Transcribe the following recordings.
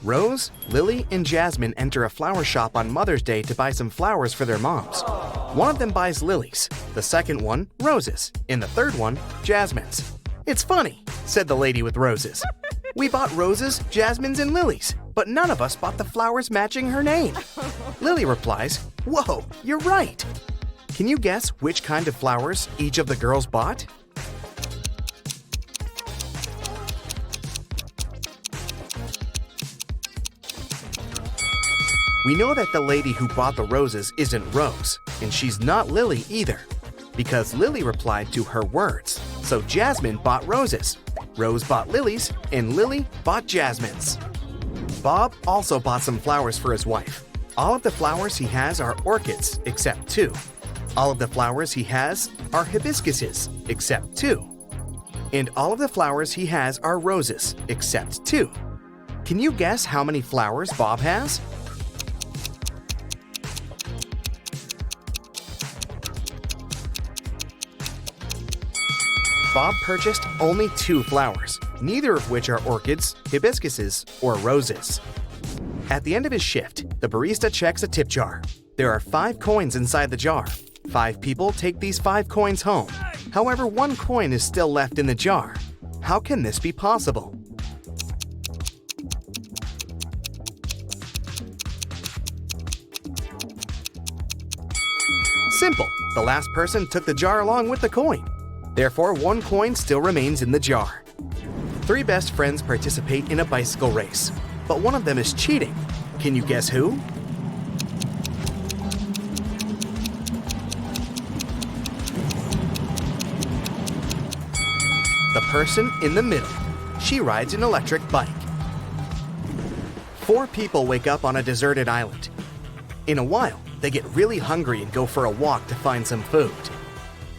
Rose, Lily, and Jasmine enter a flower shop on Mother's Day to buy some flowers for their moms. One of them buys lilies, the second one, roses, and the third one, jasmines. "It's funny," said the lady with roses. "We bought roses, jasmines, and lilies, but none of us bought the flowers matching her name." Lily replies, "Whoa, you're right." Can you guess which kind of flowers each of the girls bought? We know that the lady who bought the roses isn't Rose, and she's not Lily either, because Lily replied to her words. So Jasmine bought roses, Rose bought lilies, and Lily bought jasmines. Bob also bought some flowers for his wife. All of the flowers he has are orchids, except 2. All of the flowers he has are hibiscuses, except 2. And all of the flowers he has are roses, except 2. Can you guess how many flowers Bob has? Bob purchased only 2 flowers, neither of which are orchids, hibiscuses, or roses. At the end of his shift, the barista checks a tip jar. There are 5 coins inside the jar. 5 people take these 5 coins home. However, 1 coin is still left in the jar. How can this be possible? Simple. The last person took the jar along with the coin. Therefore, 1 coin still remains in the jar. 3 best friends participate in a bicycle race, but one of them is cheating. Can you guess who? The person in the middle. She rides an electric bike. 4 people wake up on a deserted island. In a while, they get really hungry and go for a walk to find some food.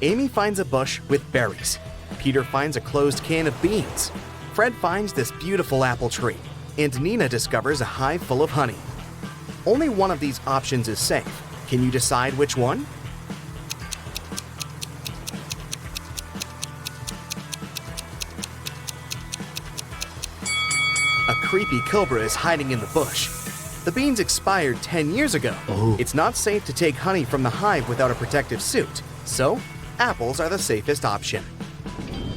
Amy finds a bush with berries. Peter finds a closed can of beans. Fred finds this beautiful apple tree. And Nina discovers a hive full of honey. Only one of these options is safe. Can you decide which one? A creepy cobra is hiding in the bush. The beans expired 10 years ago. It's not safe to take honey from the hive without a protective suit. So, apples are the safest option.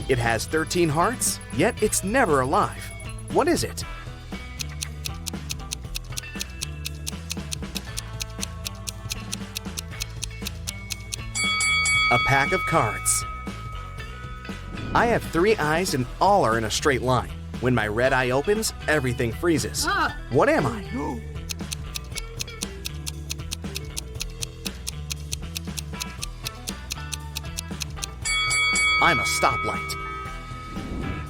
It has 13 hearts, yet it's never alive. What is it? A pack of cards. I have 3 eyes and all are in a straight line. When my red eye opens, everything freezes. What am I? I'm a stoplight.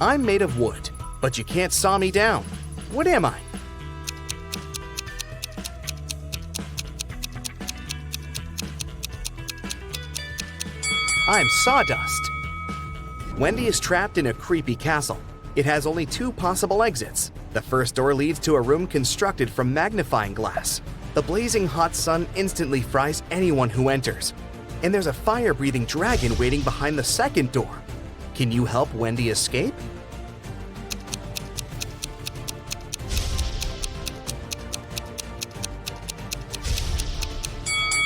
I'm made of wood, but you can't saw me down. What am I? I'm sawdust. Wendy is trapped in a creepy castle. It has only 2 possible exits. The first door leads to a room constructed from magnifying glass. The blazing hot sun instantly fries anyone who enters. And there's a fire-breathing dragon waiting behind the second door. Can you help Wendy escape?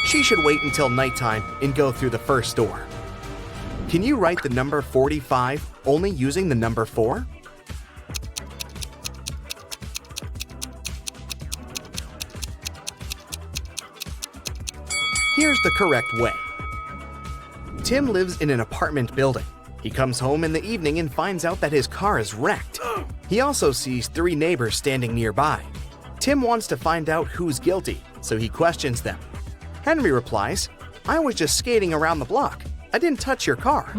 She should wait until nighttime and go through the first door. Can you write the number 45 only using the number 4? Here's the correct way. Tim lives in an apartment building. He comes home in the evening and finds out that his car is wrecked. He also sees 3 neighbors standing nearby. Tim wants to find out who's guilty, so he questions them. Henry replies, "I was just skating around the block. I didn't touch your car."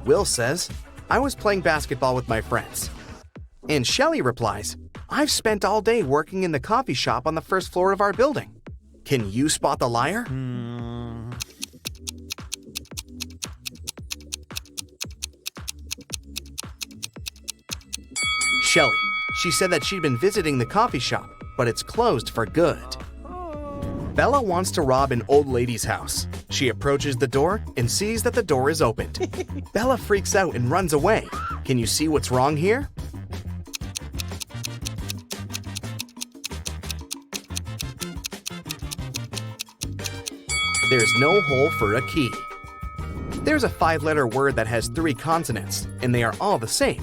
Will says, "I was playing basketball with my friends." And Shelley replies, "I've spent all day working in the coffee shop on the first floor of our building." Can you spot the liar? Shelley. She said that she'd been visiting the coffee shop, but it's closed for good. Bella wants to rob an old lady's house. She approaches the door and sees that the door is opened. Bella freaks out and runs away. Can you see what's wrong here? There's no hole for a key. There's a 5-letter word that has 3 consonants, and they are all the same.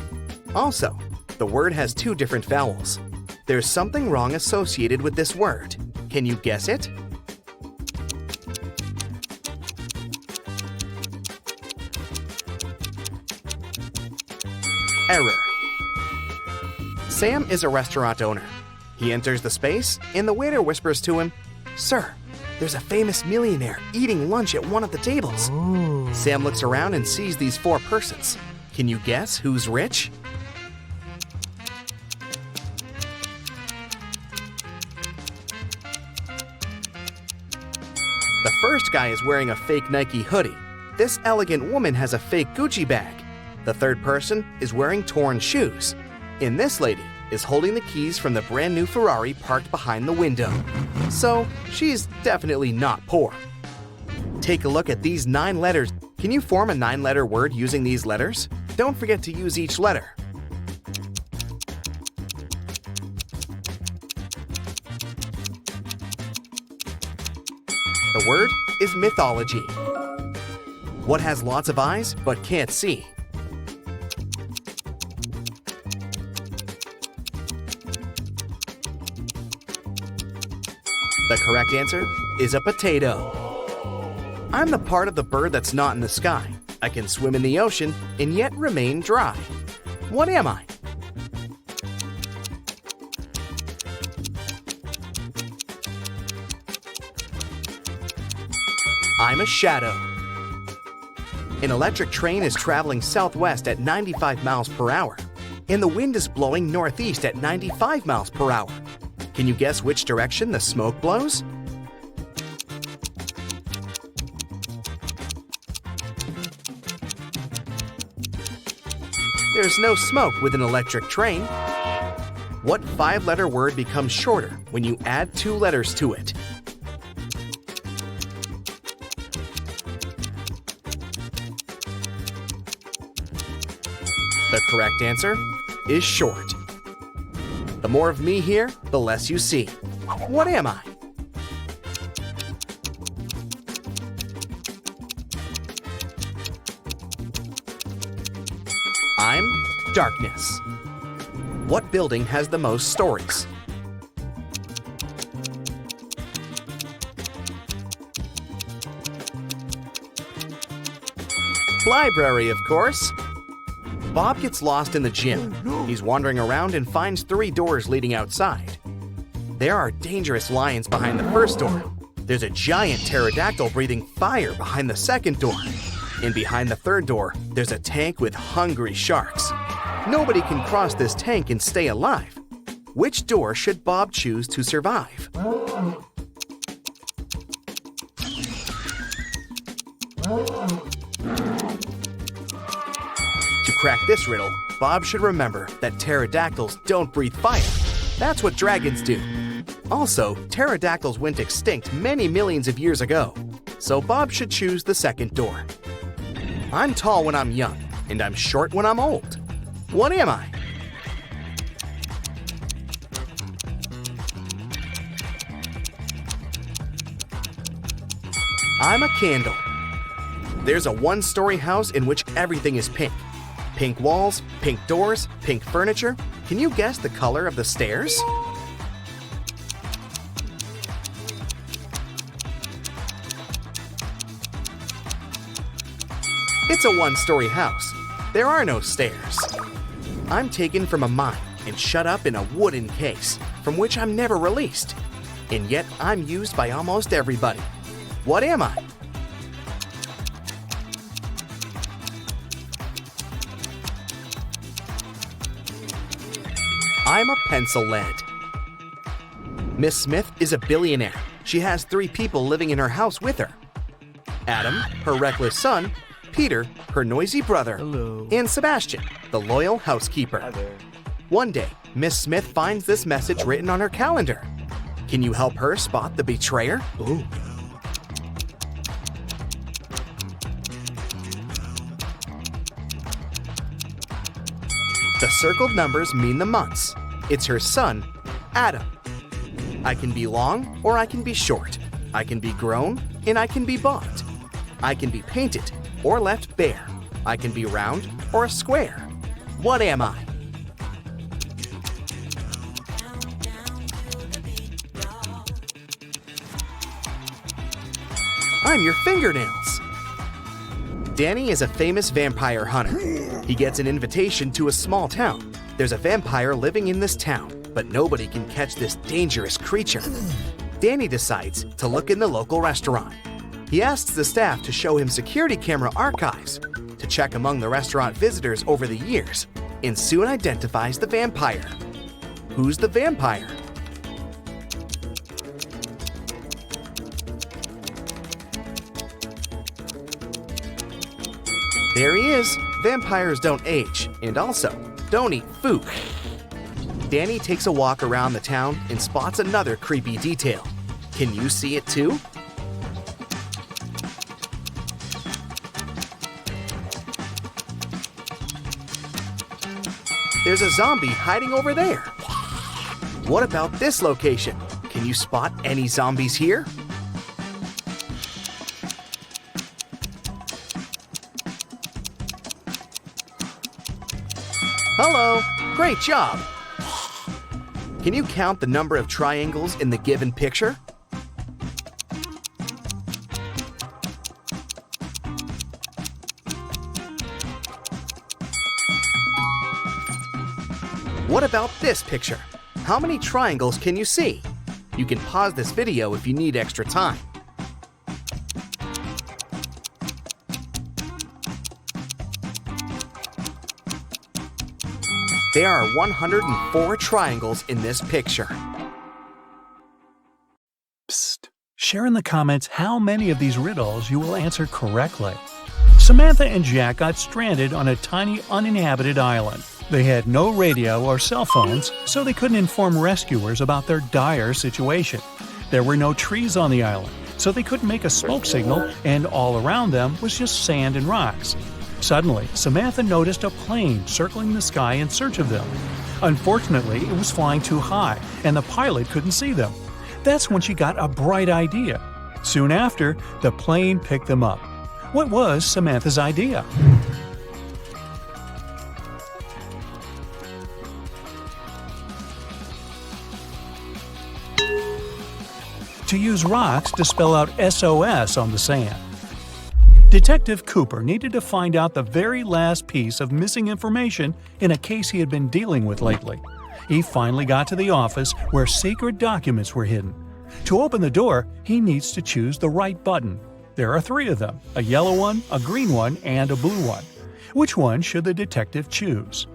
Also, the word has 2 different vowels. There's something wrong associated with this word. Can you guess it? Error. Sam is a restaurant owner. He enters the space, and the waiter whispers to him, "Sir, there's a famous millionaire eating lunch at one of the tables." Ooh. Sam looks around and sees these 4 persons. Can you guess who's rich? The first guy is wearing a fake Nike hoodie. This elegant woman has a fake Gucci bag. The third person is wearing torn shoes. And this lady is holding the keys from the brand new Ferrari parked behind the window. So, she's definitely not poor. Take a look at these 9 letters. Can you form a 9-letter word using these letters? Don't forget to use each letter. The word is mythology. What has lots of eyes but can't see? The correct answer is a potato. I'm the part of the bird that's not in the sky. I can swim in the ocean and yet remain dry. What am I? I'm a shadow. An electric train is traveling southwest at 95 miles per hour, and the wind is blowing northeast at 95 miles per hour. Can you guess which direction the smoke blows? There's no smoke with an electric train. What 5-letter word becomes shorter when you add 2 letters to it? The correct answer is short. The more of me here, the less you see. What am I? I'm darkness. What building has the most stories? Library, of course. Bob gets lost in the gym. He's wandering around and finds 3 doors leading outside. There are dangerous lions behind the first door. There's a giant pterodactyl breathing fire behind the second door. And behind the third door, there's a tank with hungry sharks. Nobody can cross this tank and stay alive. Which door should Bob choose to survive? To crack this riddle, Bob should remember that pterodactyls don't breathe fire. That's what dragons do. Also, pterodactyls went extinct many millions of years ago, so Bob should choose the second door. I'm tall when I'm young, and I'm short when I'm old. What am I? I'm a candle. There's a 1-story house in which everything is pink. Pink walls, pink doors, pink furniture. Can you guess the color of the stairs? It's a 1-story house. There are no stairs. I'm taken from a mine and shut up in a wooden case, from which I'm never released. And yet I'm used by almost everybody. What am I? I'm a pencil lead. Miss Smith is a billionaire. She has 3 people living in her house with her. Adam, her reckless son, Peter, her noisy brother, Hello. and Sebastian, the loyal housekeeper. Hi there. One day, Miss Smith finds this message written on her calendar. Can you help her spot the betrayer? Ooh. The circled numbers mean the months. It's her son, Adam. I can be long or I can be short. I can be grown and I can be bought. I can be painted or left bare. I can be round or a square. What am I? I'm your fingernails. Danny is a famous vampire hunter. He gets an invitation to a small town. There's a vampire living in this town, but nobody can catch this dangerous creature. Danny decides to look in the local restaurant. He asks the staff to show him security camera archives to check among the restaurant visitors over the years, and soon identifies the vampire. Who's the vampire? There he is. Vampires don't age, and also don't eat food. Danny takes a walk around the town and spots another creepy detail. Can you see it too? There's a zombie hiding over there. What about this location? Can you spot any zombies here? Hello, great job. Can you count the number of triangles in the given picture? What about this picture? How many triangles can you see? You can pause this video if you need extra time. There are 104 triangles in this picture. Psst. Share in the comments how many of these riddles you will answer correctly. Samantha and Jack got stranded on a tiny uninhabited island. They had no radio or cell phones, so they couldn't inform rescuers about their dire situation. There were no trees on the island, so they couldn't make a smoke signal, and all around them was just sand and rocks. Suddenly, Samantha noticed a plane circling the sky in search of them. Unfortunately, it was flying too high, and the pilot couldn't see them. That's when she got a bright idea. Soon after, the plane picked them up. What was Samantha's idea? To use rocks to spell out SOS on the sand. Detective Cooper needed to find out the very last piece of missing information in a case he had been dealing with lately. He finally got to the office where secret documents were hidden. To open the door, he needs to choose the right button. There are 3 of them, a yellow one, a green one, and a blue one. Which one should the detective choose?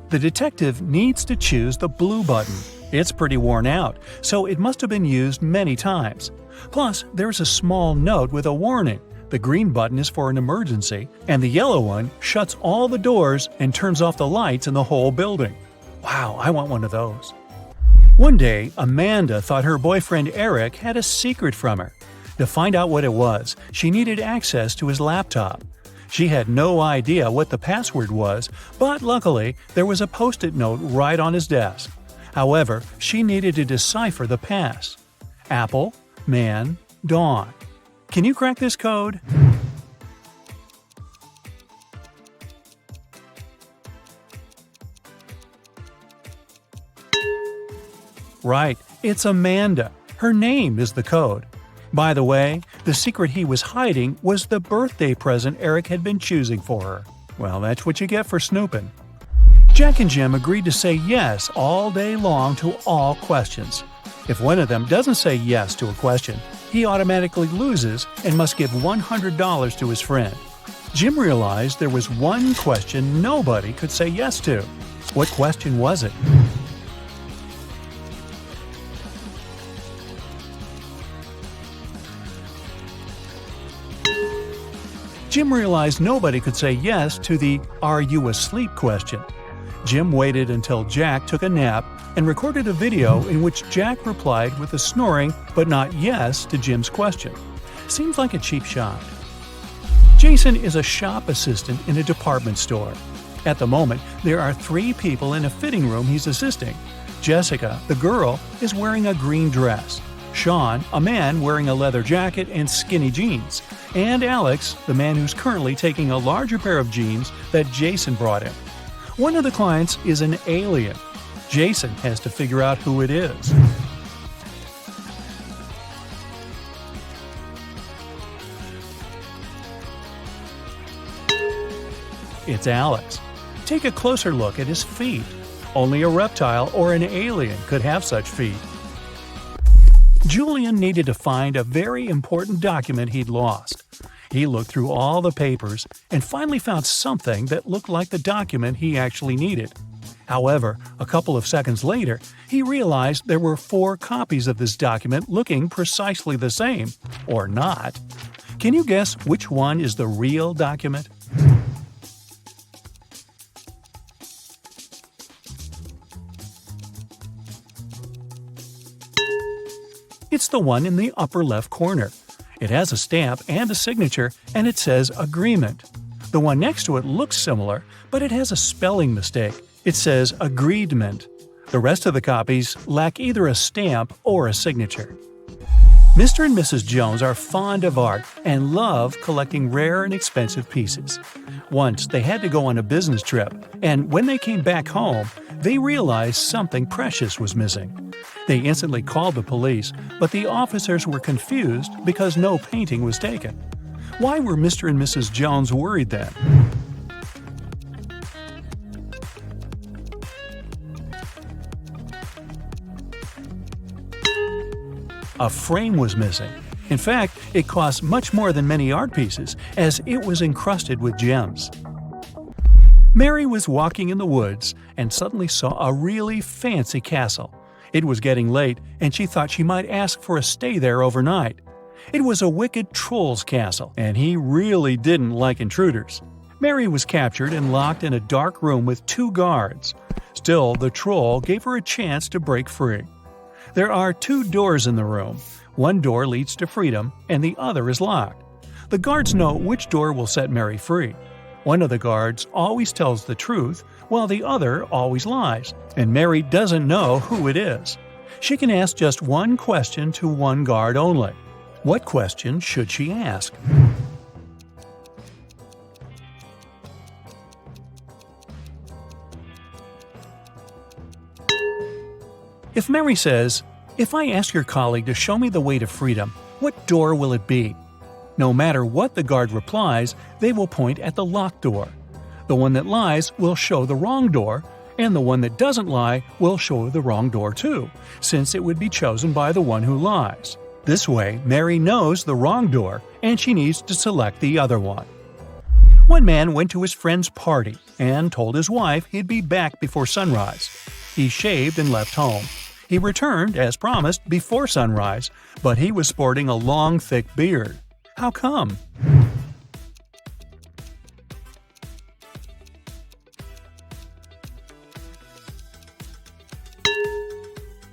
The detective needs to choose the blue button. It's pretty worn out, so it must have been used many times. Plus, there's a small note with a warning. The green button is for an emergency, and the yellow one shuts all the doors and turns off the lights in the whole building. Wow, I want one of those. One day, Amanda thought her boyfriend Eric had a secret from her. To find out what it was, she needed access to his laptop. She had no idea what the password was, but luckily, there was a post-it note right on his desk. However, she needed to decipher the pass. Apple, man, dawn. Can you crack this code? Right, it's Amanda. Her name is the code. By the way, the secret he was hiding was the birthday present Eric had been choosing for her. Well, that's what you get for snooping. Jack and Jim agreed to say yes all day long to all questions. If one of them doesn't say yes to a question, he automatically loses and must give $100 to his friend. Jim realized there was one question nobody could say yes to. What question was it? Jim realized nobody could say yes to the "Are you asleep?" question. Jim waited until Jack took a nap and recorded a video in which Jack replied with a snoring but not yes to Jim's question. Seems like a cheap shot. Jason is a shop assistant in a department store. At the moment, there are 3 people in a fitting room he's assisting. Jessica, the girl, is wearing a green dress. Sean, a man wearing a leather jacket and skinny jeans. And Alex, the man who's currently taking a larger pair of jeans that Jason brought him. One of the clients is an alien. Jason has to figure out who it is. It's Alex. Take a closer look at his feet. Only a reptile or an alien could have such feet. Julian needed to find a very important document he'd lost. He looked through all the papers and finally found something that looked like the document he actually needed. However, a couple of seconds later, he realized there were 4 copies of this document looking precisely the same, or not. Can you guess which one is the real document? It's the one in the upper left corner. It has a stamp and a signature, and it says Agreement. The one next to it looks similar, but it has a spelling mistake. It says Agreedment. The rest of the copies lack either a stamp or a signature. Mr. and Mrs. Jones are fond of art and love collecting rare and expensive pieces. Once they had to go on a business trip, and when they came back home, they realized something precious was missing. They instantly called the police, but the officers were confused because no painting was taken. Why were Mr. and Mrs. Jones worried then? A frame was missing. In fact, it cost much more than many art pieces, as it was encrusted with gems. Mary was walking in the woods and suddenly saw a really fancy castle. It was getting late, and she thought she might ask for a stay there overnight. It was a wicked troll's castle, and he really didn't like intruders. Mary was captured and locked in a dark room with 2 guards. Still, the troll gave her a chance to break free. There are 2 doors in the room. One door leads to freedom, and the other is locked. The guards know which door will set Mary free. One of the guards always tells the truth, while the other always lies, and Mary doesn't know who it is. She can ask just one question to one guard only. What question should she ask? If Mary says, "If I ask your colleague to show me the way to freedom, what door will it be?" No matter what the guard replies, they will point at the locked door. The one that lies will show the wrong door, and the one that doesn't lie will show the wrong door too, since it would be chosen by the one who lies. This way, Mary knows the wrong door, and she needs to select the other one. One man went to his friend's party and told his wife he'd be back before sunrise. He shaved and left home. He returned, as promised, before sunrise, but he was sporting a long, thick beard. How come?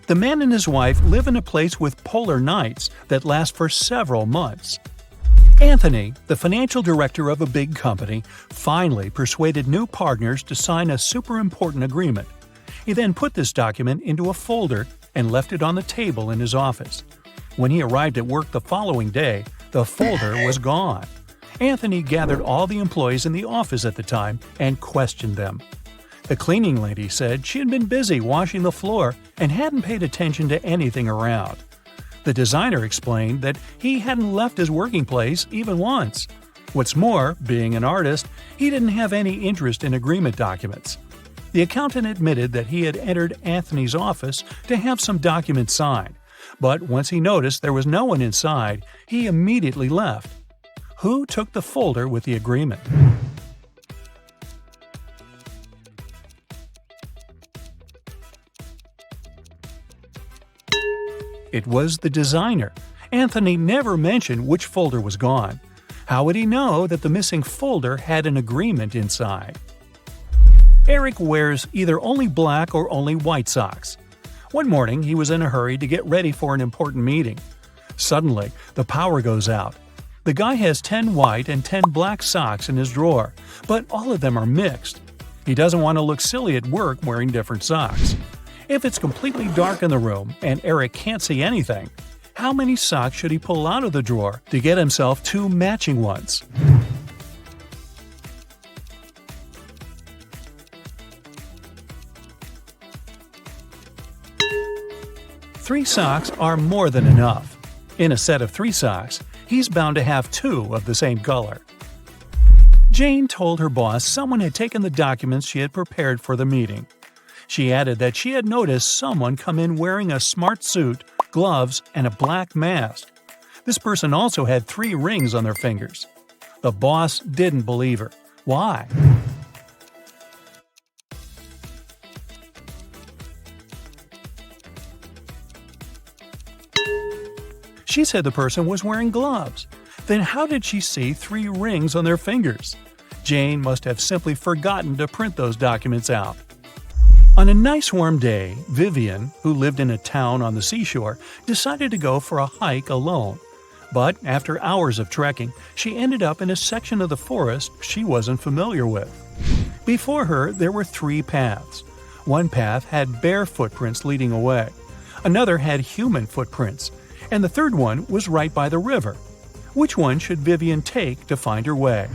The man and his wife live in a place with polar nights that last for several months. Anthony, the financial director of a big company, finally persuaded new partners to sign a super important agreement. He then put this document into a folder and left it on the table in his office. When he arrived at work the following day, the folder was gone. Anthony gathered all the employees in the office at the time and questioned them. The cleaning lady said she had been busy washing the floor and hadn't paid attention to anything around. The designer explained that he hadn't left his working place even once. What's more, being an artist, he didn't have any interest in agreement documents. The accountant admitted that he had entered Anthony's office to have some documents signed, but once he noticed there was no one inside, he immediately left. Who took the folder with the agreement? It was the designer. Anthony never mentioned which folder was gone. How would he know that the missing folder had an agreement inside? Eric wears either only black or only white socks. One morning, he was in a hurry to get ready for an important meeting. Suddenly, the power goes out. The guy has 10 white and 10 black socks in his drawer, but all of them are mixed. He doesn't want to look silly at work wearing different socks. If it's completely dark in the room and Eric can't see anything, how many socks should he pull out of the drawer to get himself 2 matching ones? Three socks are more than enough. In a set of 3 socks, he's bound to have 2 of the same color. Jane told her boss someone had taken the documents she had prepared for the meeting. She added that she had noticed someone come in wearing a smart suit, gloves, and a black mask. This person also had 3 rings on their fingers. The boss didn't believe her. Why? She said the person was wearing gloves. Then how did she see 3 rings on their fingers? Jane must have simply forgotten to print those documents out. On a nice warm day, Vivian, who lived in a town on the seashore, decided to go for a hike alone. But after hours of trekking, she ended up in a section of the forest she wasn't familiar with. Before her, there were 3 paths. One path had bare footprints leading away. Another had human footprints. And the third one was right by the river. Which one should Vivian take to find her way?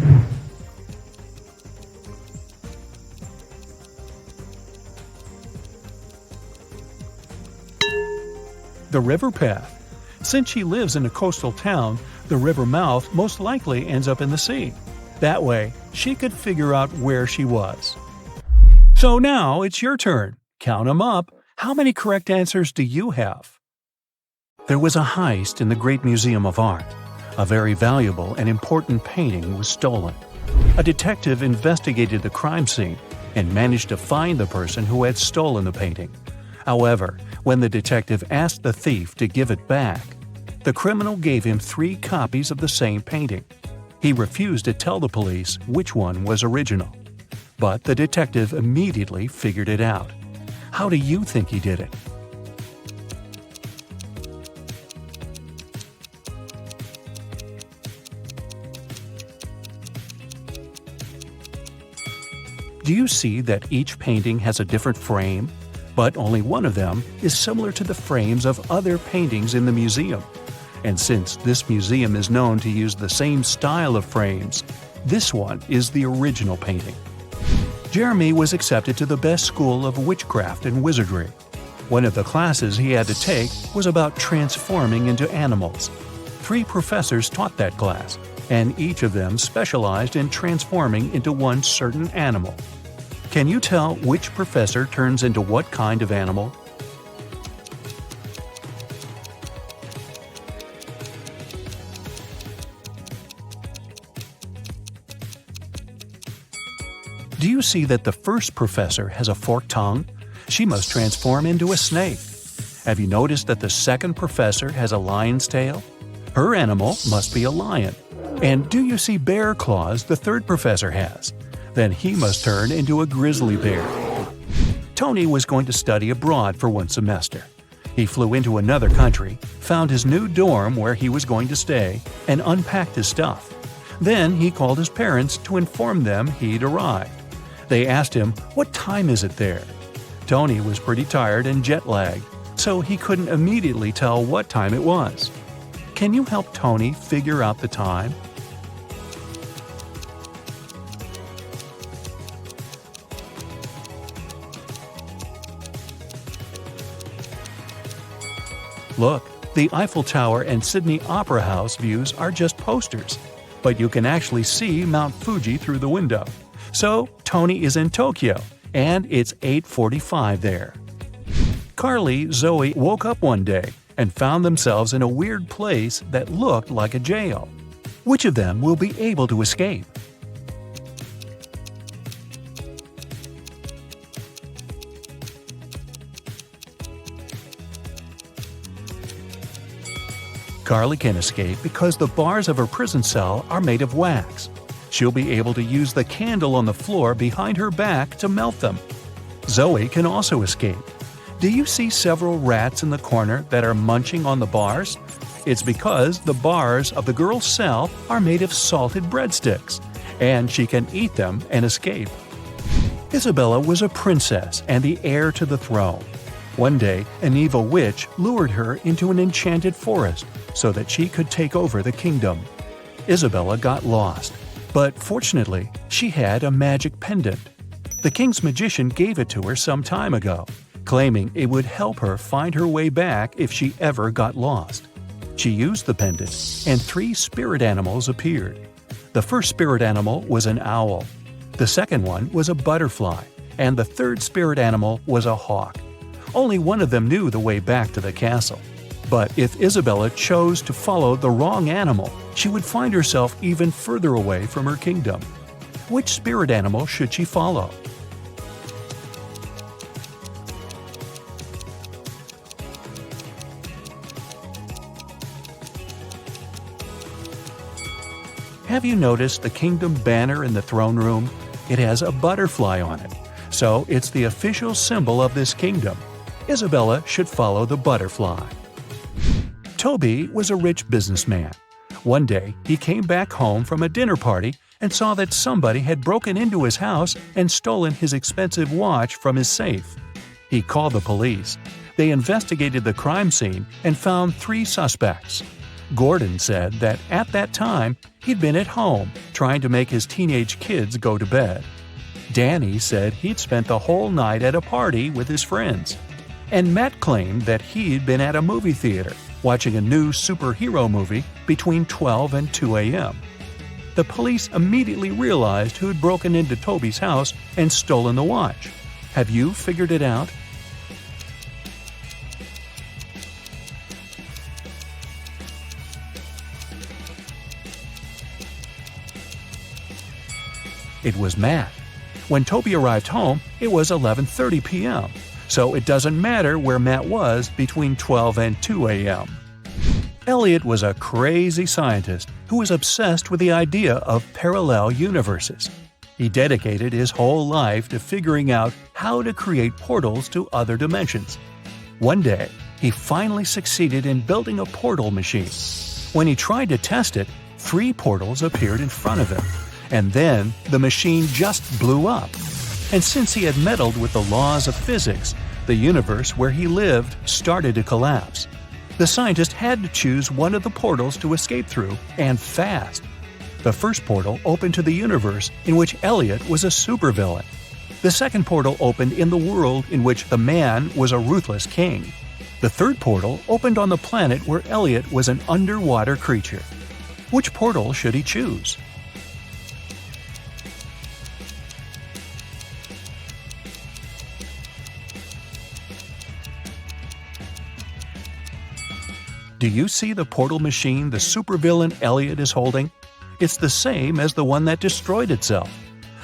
The river path. Since she lives in a coastal town, the river mouth most likely ends up in the sea. That way, she could figure out where she was. So now it's your turn. Count 'em up. How many correct answers do you have? There was a heist in the Great Museum of Art. A very valuable and important painting was stolen. A detective investigated the crime scene and managed to find the person who had stolen the painting. However, when the detective asked the thief to give it back, the criminal gave him 3 copies of the same painting. He refused to tell the police which one was original. But the detective immediately figured it out. How do you think he did it? Do you see that each painting has a different frame? But only one of them is similar to the frames of other paintings in the museum. And since this museum is known to use the same style of frames, this one is the original painting. Jeremy was accepted to the best school of witchcraft and wizardry. One of the classes he had to take was about transforming into animals. 3 professors taught that class, and each of them specialized in transforming into one certain animal. Can you tell which professor turns into what kind of animal? Do you see that the first professor has a forked tongue? She must transform into a snake. Have you noticed that the second professor has a lion's tail? Her animal must be a lion. And do you see bear claws the third professor has? Then he must turn into a grizzly bear. Tony was going to study abroad for 1 semester. He flew into another country, found his new dorm where he was going to stay, and unpacked his stuff. Then he called his parents to inform them he'd arrived. They asked him, "What time is it there?" Tony was pretty tired and jet-lagged, so he couldn't immediately tell what time it was. Can you help Tony figure out the time? Look, the Eiffel Tower and Sydney Opera House views are just posters, but you can actually see Mount Fuji through the window. So, Tony is in Tokyo, and it's 8:45 there. Carly, Zoe woke up one day and found themselves in a weird place that looked like a jail. Which of them will be able to escape? Carly can escape because the bars of her prison cell are made of wax. She'll be able to use the candle on the floor behind her back to melt them. Zoe can also escape. Do you see several rats in the corner that are munching on the bars? It's because the bars of the girl's cell are made of salted breadsticks, and she can eat them and escape. Isabella was a princess and the heir to the throne. One day, an evil witch lured her into an enchanted forest so that she could take over the kingdom. Isabella got lost, but fortunately, she had a magic pendant. The king's magician gave it to her some time ago, claiming it would help her find her way back if she ever got lost. She used the pendant, and 3 spirit animals appeared. The first spirit animal was an owl. The second one was a butterfly, and the third spirit animal was a hawk. Only one of them knew the way back to the castle. But if Isabella chose to follow the wrong animal, she would find herself even further away from her kingdom. Which spirit animal should she follow? Have you noticed the kingdom banner in the throne room? It has a butterfly on it, so it's the official symbol of this kingdom. Isabella should follow the butterfly. Toby was a rich businessman. One day, he came back home from a dinner party and saw that somebody had broken into his house and stolen his expensive watch from his safe. He called the police. They investigated the crime scene and found 3 suspects. Gordon said that at that time, he'd been at home trying to make his teenage kids go to bed. Danny said he'd spent the whole night at a party with his friends. And Matt claimed that he'd been at a movie theater watching a new superhero movie between 12 and 2 a.m. The police immediately realized who'd broken into Toby's house and stolen the watch. Have you figured it out? It was Matt. When Toby arrived home, it was 11:30 p.m., so it doesn't matter where Matt was between 12 and 2 a.m. Elliot was a crazy scientist who was obsessed with the idea of parallel universes. He dedicated his whole life to figuring out how to create portals to other dimensions. One day, he finally succeeded in building a portal machine. When he tried to test it, 3 portals appeared in front of him. And then the machine just blew up. And since he had meddled with the laws of physics, the universe where he lived started to collapse. The scientist had to choose one of the portals to escape through, and fast. The first portal opened to the universe in which Elliot was a supervillain. The second portal opened in the world in which the man was a ruthless king. The third portal opened on the planet where Elliot was an underwater creature. Which portal should he choose? Do you see the portal machine the supervillain Elliot is holding? It's the same as the one that destroyed itself.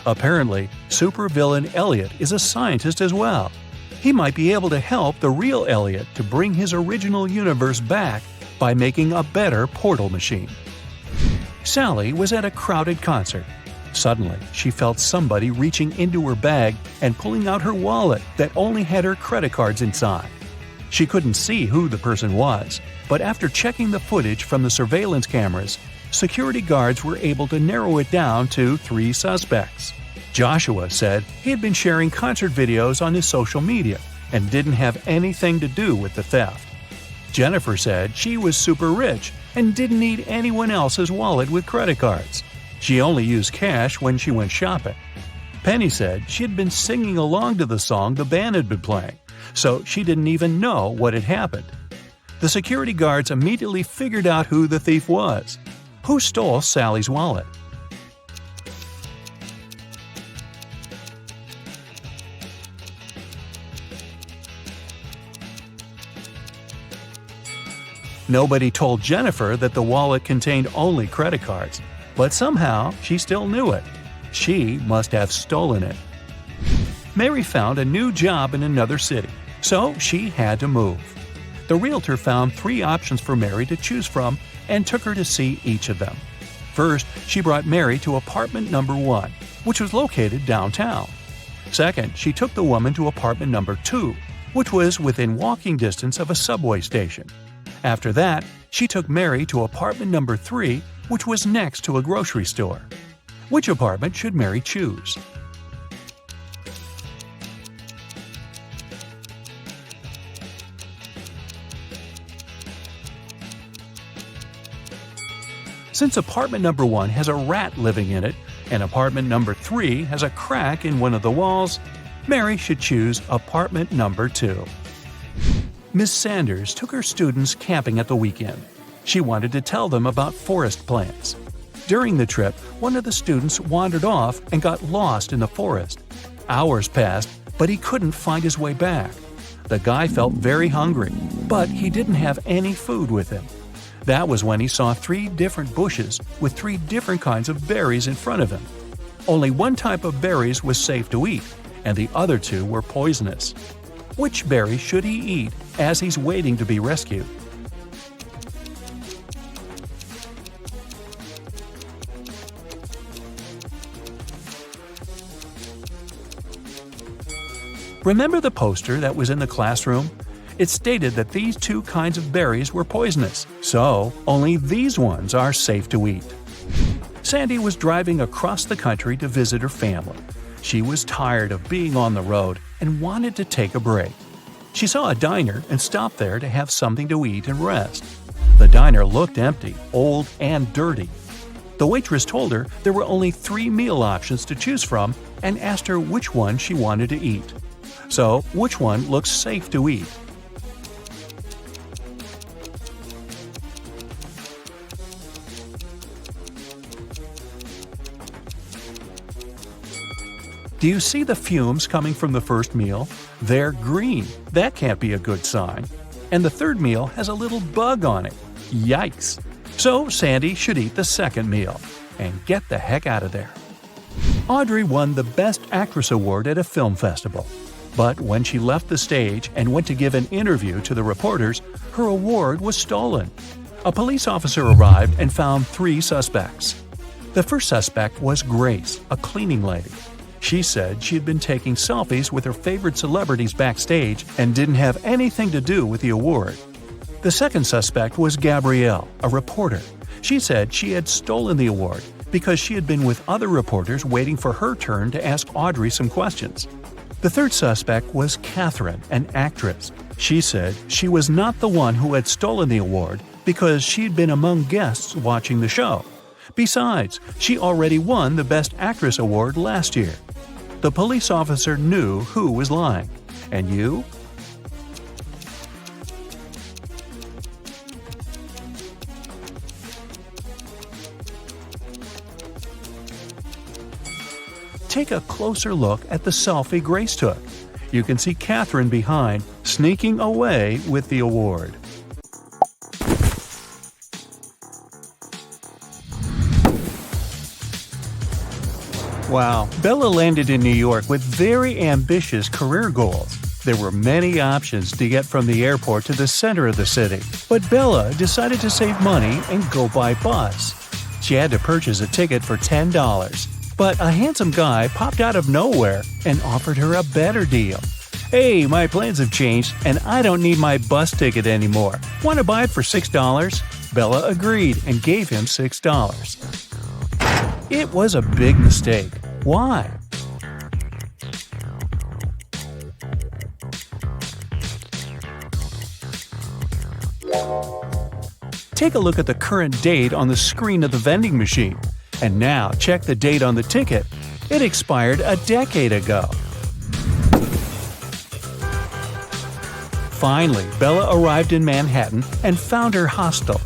Apparently, supervillain Elliot is a scientist as well. He might be able to help the real Elliot to bring his original universe back by making a better portal machine. Sally was at a crowded concert. Suddenly, she felt somebody reaching into her bag and pulling out her wallet that only had her credit cards inside. She couldn't see who the person was, but after checking the footage from the surveillance cameras, security guards were able to narrow it down to 3 suspects. Joshua said he had been sharing concert videos on his social media and didn't have anything to do with the theft. Jennifer said she was super rich and didn't need anyone else's wallet with credit cards. She only used cash when she went shopping. Penny said she had been singing along to the song the band had been playing, so she didn't even know what had happened. The security guards immediately figured out who the thief was. Who stole Sally's wallet? Nobody told Jennifer that the wallet contained only credit cards, but somehow she still knew it. She must have stolen it. Mary found a new job in another city, so she had to move. The realtor found 3 options for Mary to choose from and took her to see each of them. First, she brought Mary to apartment number 1, which was located downtown. Second, she took the woman to apartment number 2, which was within walking distance of a subway station. After that, she took Mary to apartment number 3, which was next to a grocery store. Which apartment should Mary choose? Since apartment number 1 has a rat living in it, and apartment number 3 has a crack in one of the walls, Mary should choose apartment number 2. Miss Sanders took her students camping at the weekend. She wanted to tell them about forest plants. During the trip, one of the students wandered off and got lost in the forest. Hours passed, but he couldn't find his way back. The guy felt very hungry, but he didn't have any food with him. That was when he saw 3 different bushes with 3 different kinds of berries in front of him. Only one type of berries was safe to eat, and the other 2 were poisonous. Which berry should he eat as he's waiting to be rescued? Remember the poster that was in the classroom? It stated that these 2 kinds of berries were poisonous, so only these ones are safe to eat. Sandy was driving across the country to visit her family. She was tired of being on the road and wanted to take a break. She saw a diner and stopped there to have something to eat and rest. The diner looked empty, old, and dirty. The waitress told her there were only 3 meal options to choose from and asked her which one she wanted to eat. So, which one looks safe to eat? Do you see the fumes coming from the first meal? They're green. That can't be a good sign. And the third meal has a little bug on it. Yikes! So Sandy should eat the second meal and get the heck out of there. Audrey won the Best Actress Award at a film festival. But when she left the stage and went to give an interview to the reporters, her award was stolen. A police officer arrived and found 3 suspects. The first suspect was Grace, a cleaning lady. She said she had been taking selfies with her favorite celebrities backstage and didn't have anything to do with the award. The second suspect was Gabrielle, a reporter. She said she had stolen the award because she had been with other reporters waiting for her turn to ask Audrey some questions. The third suspect was Catherine, an actress. She said she was not the one who had stolen the award because she'd been among guests watching the show. Besides, she already won the Best Actress Award last year. The police officer knew who was lying. And you? Take a closer look at the selfie Grace took. You can see Catherine behind, sneaking away with the award. Wow, Bella landed in New York with very ambitious career goals. There were many options to get from the airport to the center of the city, but Bella decided to save money and go by bus. She had to purchase a ticket for $10. But a handsome guy popped out of nowhere and offered her a better deal. "Hey, my plans have changed and I don't need my bus ticket anymore. Want to buy it for $6? Bella agreed and gave him $6. It was a big mistake. Why? Take a look at the current date on the screen of the vending machine. And now check the date on the ticket. It expired a decade ago. Finally, Bella arrived in Manhattan and found her hostel.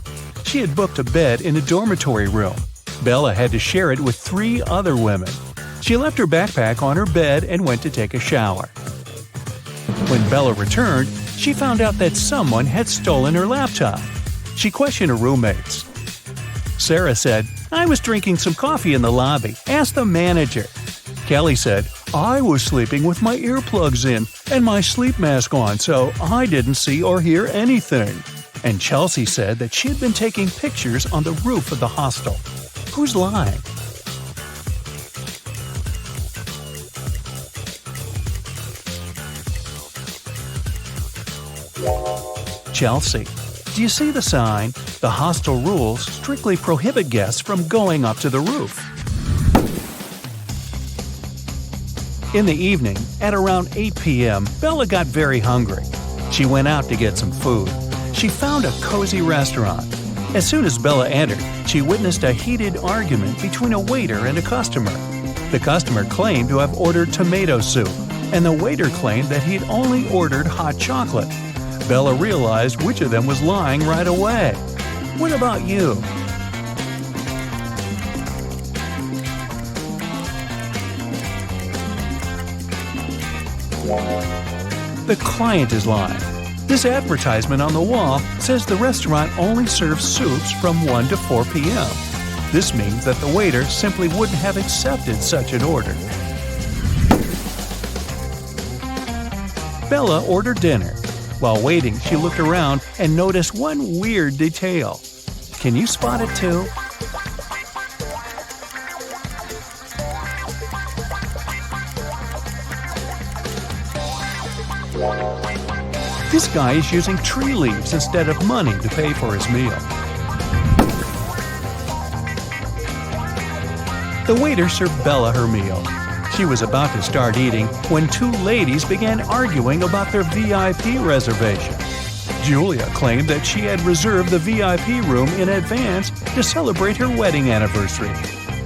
She had booked a bed in a dormitory room. Bella had to share it with 3 other women. She left her backpack on her bed and went to take a shower. When Bella returned, she found out that someone had stolen her laptop. She questioned her roommates. Sarah said, "I was drinking some coffee in the lobby. Ask the manager." Kelly said, "I was sleeping with my earplugs in and my sleep mask on, so I didn't see or hear anything." And Chelsea said that she had been taking pictures on the roof of the hostel. Who's lying? Chelsea. Do you see the sign? The hostel rules strictly prohibit guests from going up to the roof. In the evening, at around 8 p.m., Bella got very hungry. She went out to get some food. She found a cozy restaurant. As soon as Bella entered, she witnessed a heated argument between a waiter and a customer. The customer claimed to have ordered tomato soup, and the waiter claimed that he'd only ordered hot chocolate. Bella realized which of them was lying right away. What about you? The client is lying. This advertisement on the wall says the restaurant only serves soups from 1 to 4 p.m. This means that the waiter simply wouldn't have accepted such an order. Bella ordered dinner. While waiting, she looked around and noticed one weird detail. Can you spot it too? This guy is using tree leaves instead of money to pay for his meal. The waiter served Bella her meal. She was about to start eating when two ladies began arguing about their VIP reservation. Julia claimed that she had reserved the VIP room in advance to celebrate her wedding anniversary.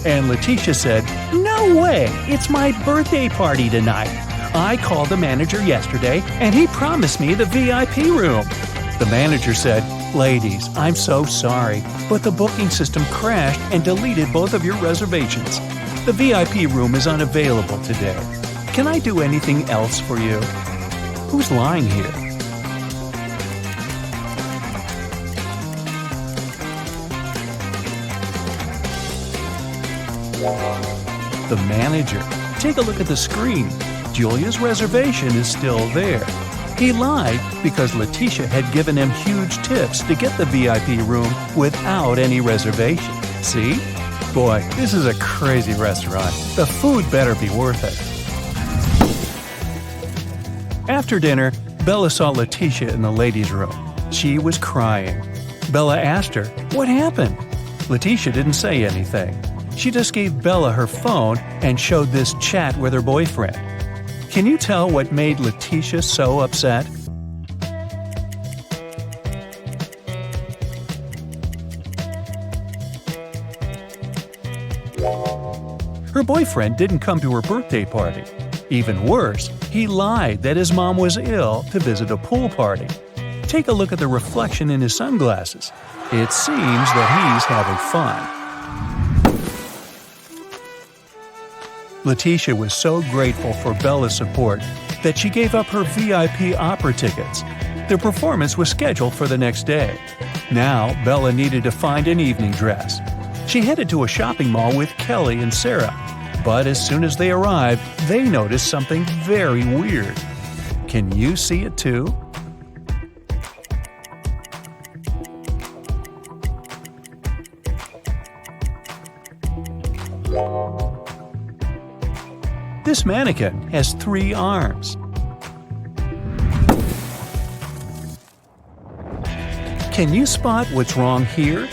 And Letitia said, "No way! It's my birthday party tonight. I called the manager yesterday and he promised me the VIP room." The manager said, "Ladies, I'm so sorry, but the booking system crashed and deleted both of your reservations. The VIP room is unavailable today. Can I do anything else for you?" Who's lying here? The manager. Take a look at the screen. Julia's reservation is still there. He lied because Letitia had given him huge tips to get the VIP room without any reservation. See? Boy, this is a crazy restaurant. The food better be worth it. After dinner, Bella saw Letitia in the ladies' room. She was crying. Bella asked her, "What happened?" Letitia didn't say anything. She just gave Bella her phone and showed this chat with her boyfriend. Can you tell what made Letitia so upset? Her boyfriend didn't come to her birthday party. Even worse, he lied that his mom was ill to visit a pool party. Take a look at the reflection in his sunglasses. It seems that he's having fun. Letitia was so grateful for Bella's support that she gave up her VIP opera tickets. Their performance was scheduled for the next day. Now, Bella needed to find an evening dress. She headed to a shopping mall with Kelly and Sarah, but as soon as they arrived, they noticed something very weird. Can you see it too? This mannequin has 3 arms. Can you spot what's wrong here?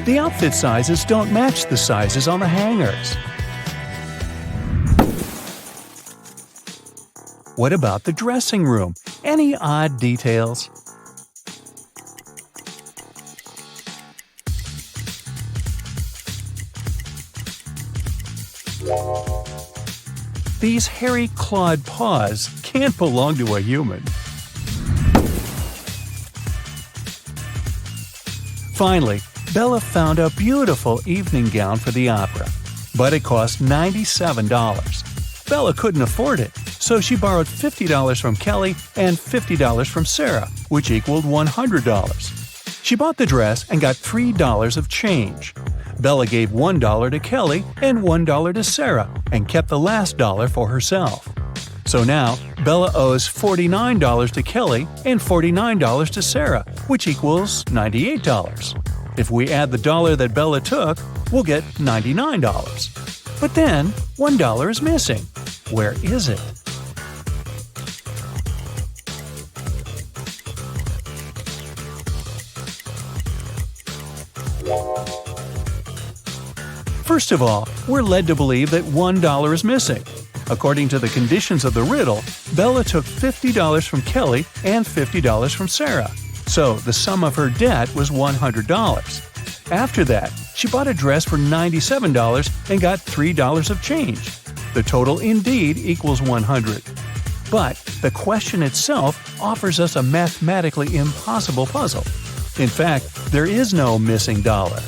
The outfit sizes don't match the sizes on the hangers. What about the dressing room? Any odd details? These hairy clawed paws can't belong to a human. Finally, Bella found a beautiful evening gown for the opera, but it cost $97. Bella couldn't afford it, so she borrowed $50 from Kelly and $50 from Sarah, which equaled $100. She bought the dress and got $3 of change. Bella gave $1 to Kelly and $1 to Sarah and kept the last dollar for herself. So now, Bella owes $49 to Kelly and $49 to Sarah, which equals $98. If we add the dollar that Bella took, we'll get $99. But then, $1 is missing. Where is it? First of all, we're led to believe that $1 is missing. According to the conditions of the riddle, Bella took $50 from Kelly and $50 from Sarah, so the sum of her debt was $100. After that, she bought a dress for $97 and got $3 of change. The total indeed equals $100. But the question itself offers us a mathematically impossible puzzle. In fact, there is no missing dollar.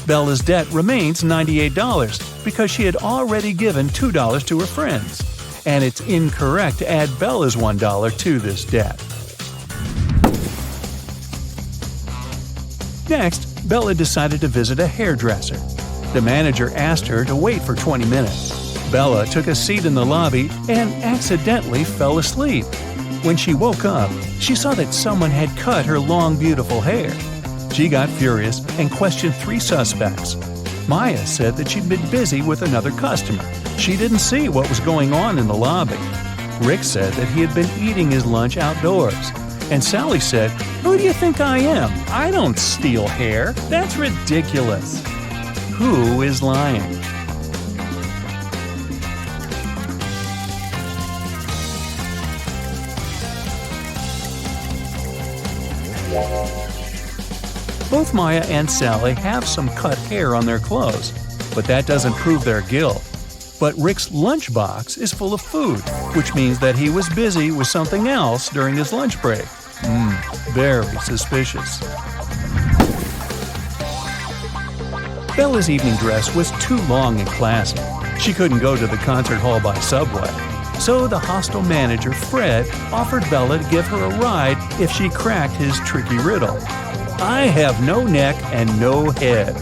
Bella's debt remains $98 because she had already given $2 to her friends. And it's incorrect to add Bella's $1 to this debt. Next, Bella decided to visit a hairdresser. The manager asked her to wait for 20 minutes. Bella took a seat in the lobby and accidentally fell asleep. When she woke up, she saw that someone had cut her long, beautiful hair. She got furious and questioned 3 suspects. Maya said that she'd been busy with another customer. She didn't see what was going on in the lobby. Rick said that he had been eating his lunch outdoors. And Sally said, "Who do you think I am? I don't steal hair. That's ridiculous." Who is lying? Both Maya and Sally have some cut hair on their clothes, but that doesn't prove their guilt. But Rick's lunchbox is full of food, which means that he was busy with something else during his lunch break. Very suspicious. Bella's evening dress was too long and classy. She couldn't go to the concert hall by subway. So the hostel manager, Fred, offered Bella to give her a ride if she cracked his tricky riddle. I have no neck and no head.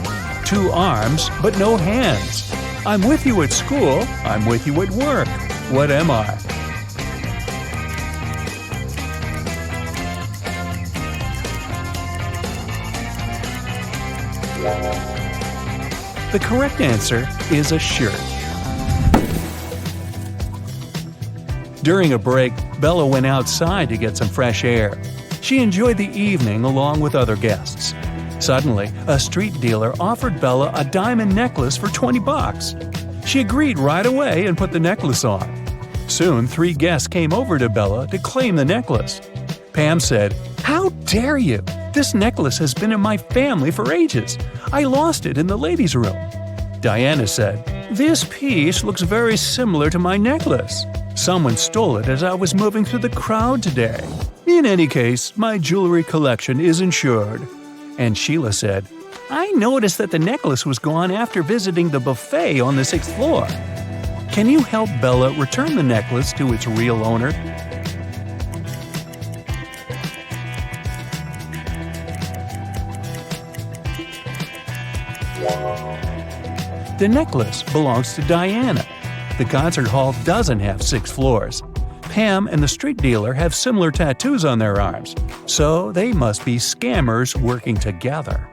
2 arms, but no hands. I'm with you at school. I'm with you at work. What am I? The correct answer is a shirt. During a break, Bella went outside to get some fresh air. She enjoyed the evening along with other guests. Suddenly, a street dealer offered Bella a diamond necklace for $20. She agreed right away and put the necklace on. Soon, 3 guests came over to Bella to claim the necklace. Pam said, "How dare you? This necklace has been in my family for ages. I lost it in the ladies' room." Diana said, "This piece looks very similar to my necklace. Someone stole it as I was moving through the crowd today. In any case, my jewelry collection is insured." And Sheila said, "I noticed that the necklace was gone after visiting the buffet on the 6th floor. Can you help Bella return the necklace to its real owner?" The necklace belongs to Diana. The concert hall doesn't have 6 floors. Pam and the street dealer have similar tattoos on their arms, so they must be scammers working together.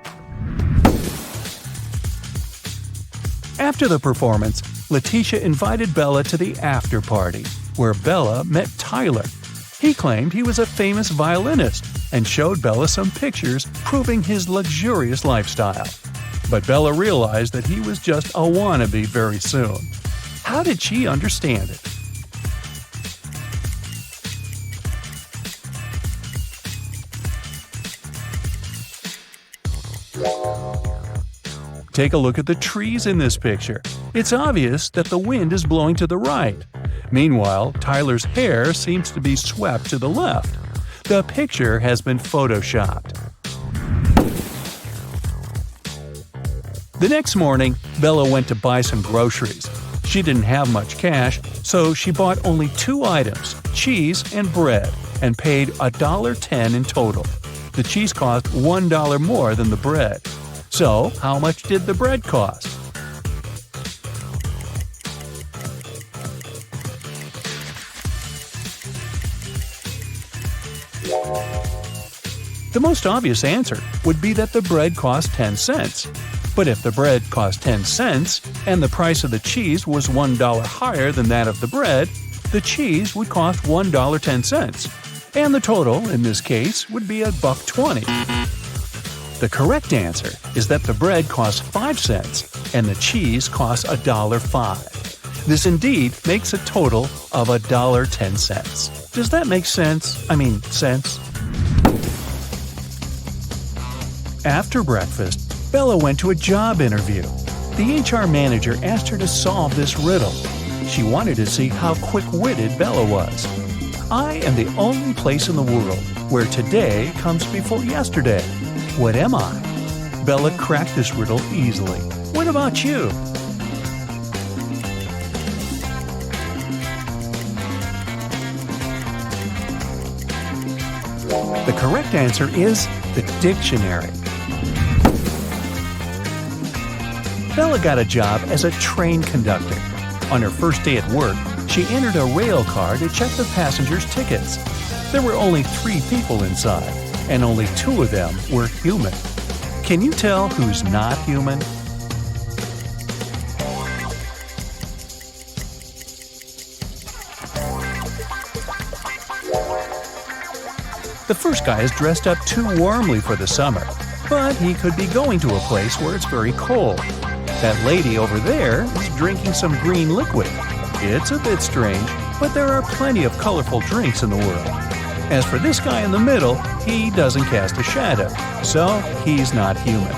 After the performance, Letitia invited Bella to the after party, where Bella met Tyler. He claimed he was a famous violinist and showed Bella some pictures proving his luxurious lifestyle. But Bella realized that he was just a wannabe very soon. How did she understand it? Take a look at the trees in this picture. It's obvious that the wind is blowing to the right. Meanwhile, Tyler's hair seems to be swept to the left. The picture has been photoshopped. The next morning, Bella went to buy some groceries. She didn't have much cash, so she bought only 2 items, cheese and bread, and paid $1.10 in total. The cheese cost $1 more than the bread. So, how much did the bread cost? The most obvious answer would be that the bread cost 10 cents. But if the bread cost 10 cents and the price of the cheese was $1 higher than that of the bread, the cheese would cost $1.10, and the total, in this case, would be $1.20. The correct answer is that the bread cost 5 cents and the cheese cost $1.05. This indeed makes a total of $1.10. Does that make sense? Sense? After breakfast, Bella went to a job interview. The HR manager asked her to solve this riddle. She wanted to see how quick-witted Bella was. I am the only place in the world where today comes before yesterday. What am I? Bella cracked this riddle easily. What about you? The correct answer is the dictionary. Bella got a job as a train conductor. On her first day at work, she entered a rail car to check the passengers' tickets. There were only 3 people inside, and only 2 of them were human. Can you tell who's not human? The first guy is dressed up too warmly for the summer, but he could be going to a place where it's very cold. That lady over there is drinking some green liquid. It's a bit strange, but there are plenty of colorful drinks in the world. As for this guy in the middle, he doesn't cast a shadow, so he's not human.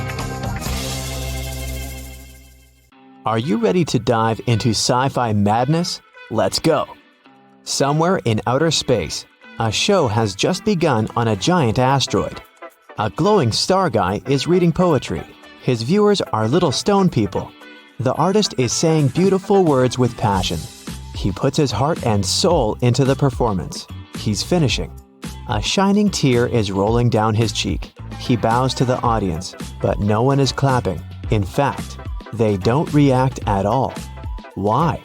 Are you ready to dive into sci-fi madness? Let's go! Somewhere in outer space, a show has just begun on a giant asteroid. A glowing star guy is reading poetry. His viewers are little stone people. The artist is saying beautiful words with passion. He puts his heart and soul into the performance. He's finishing. A shining tear is rolling down his cheek. He bows to the audience, but no one is clapping. In fact, they don't react at all. Why?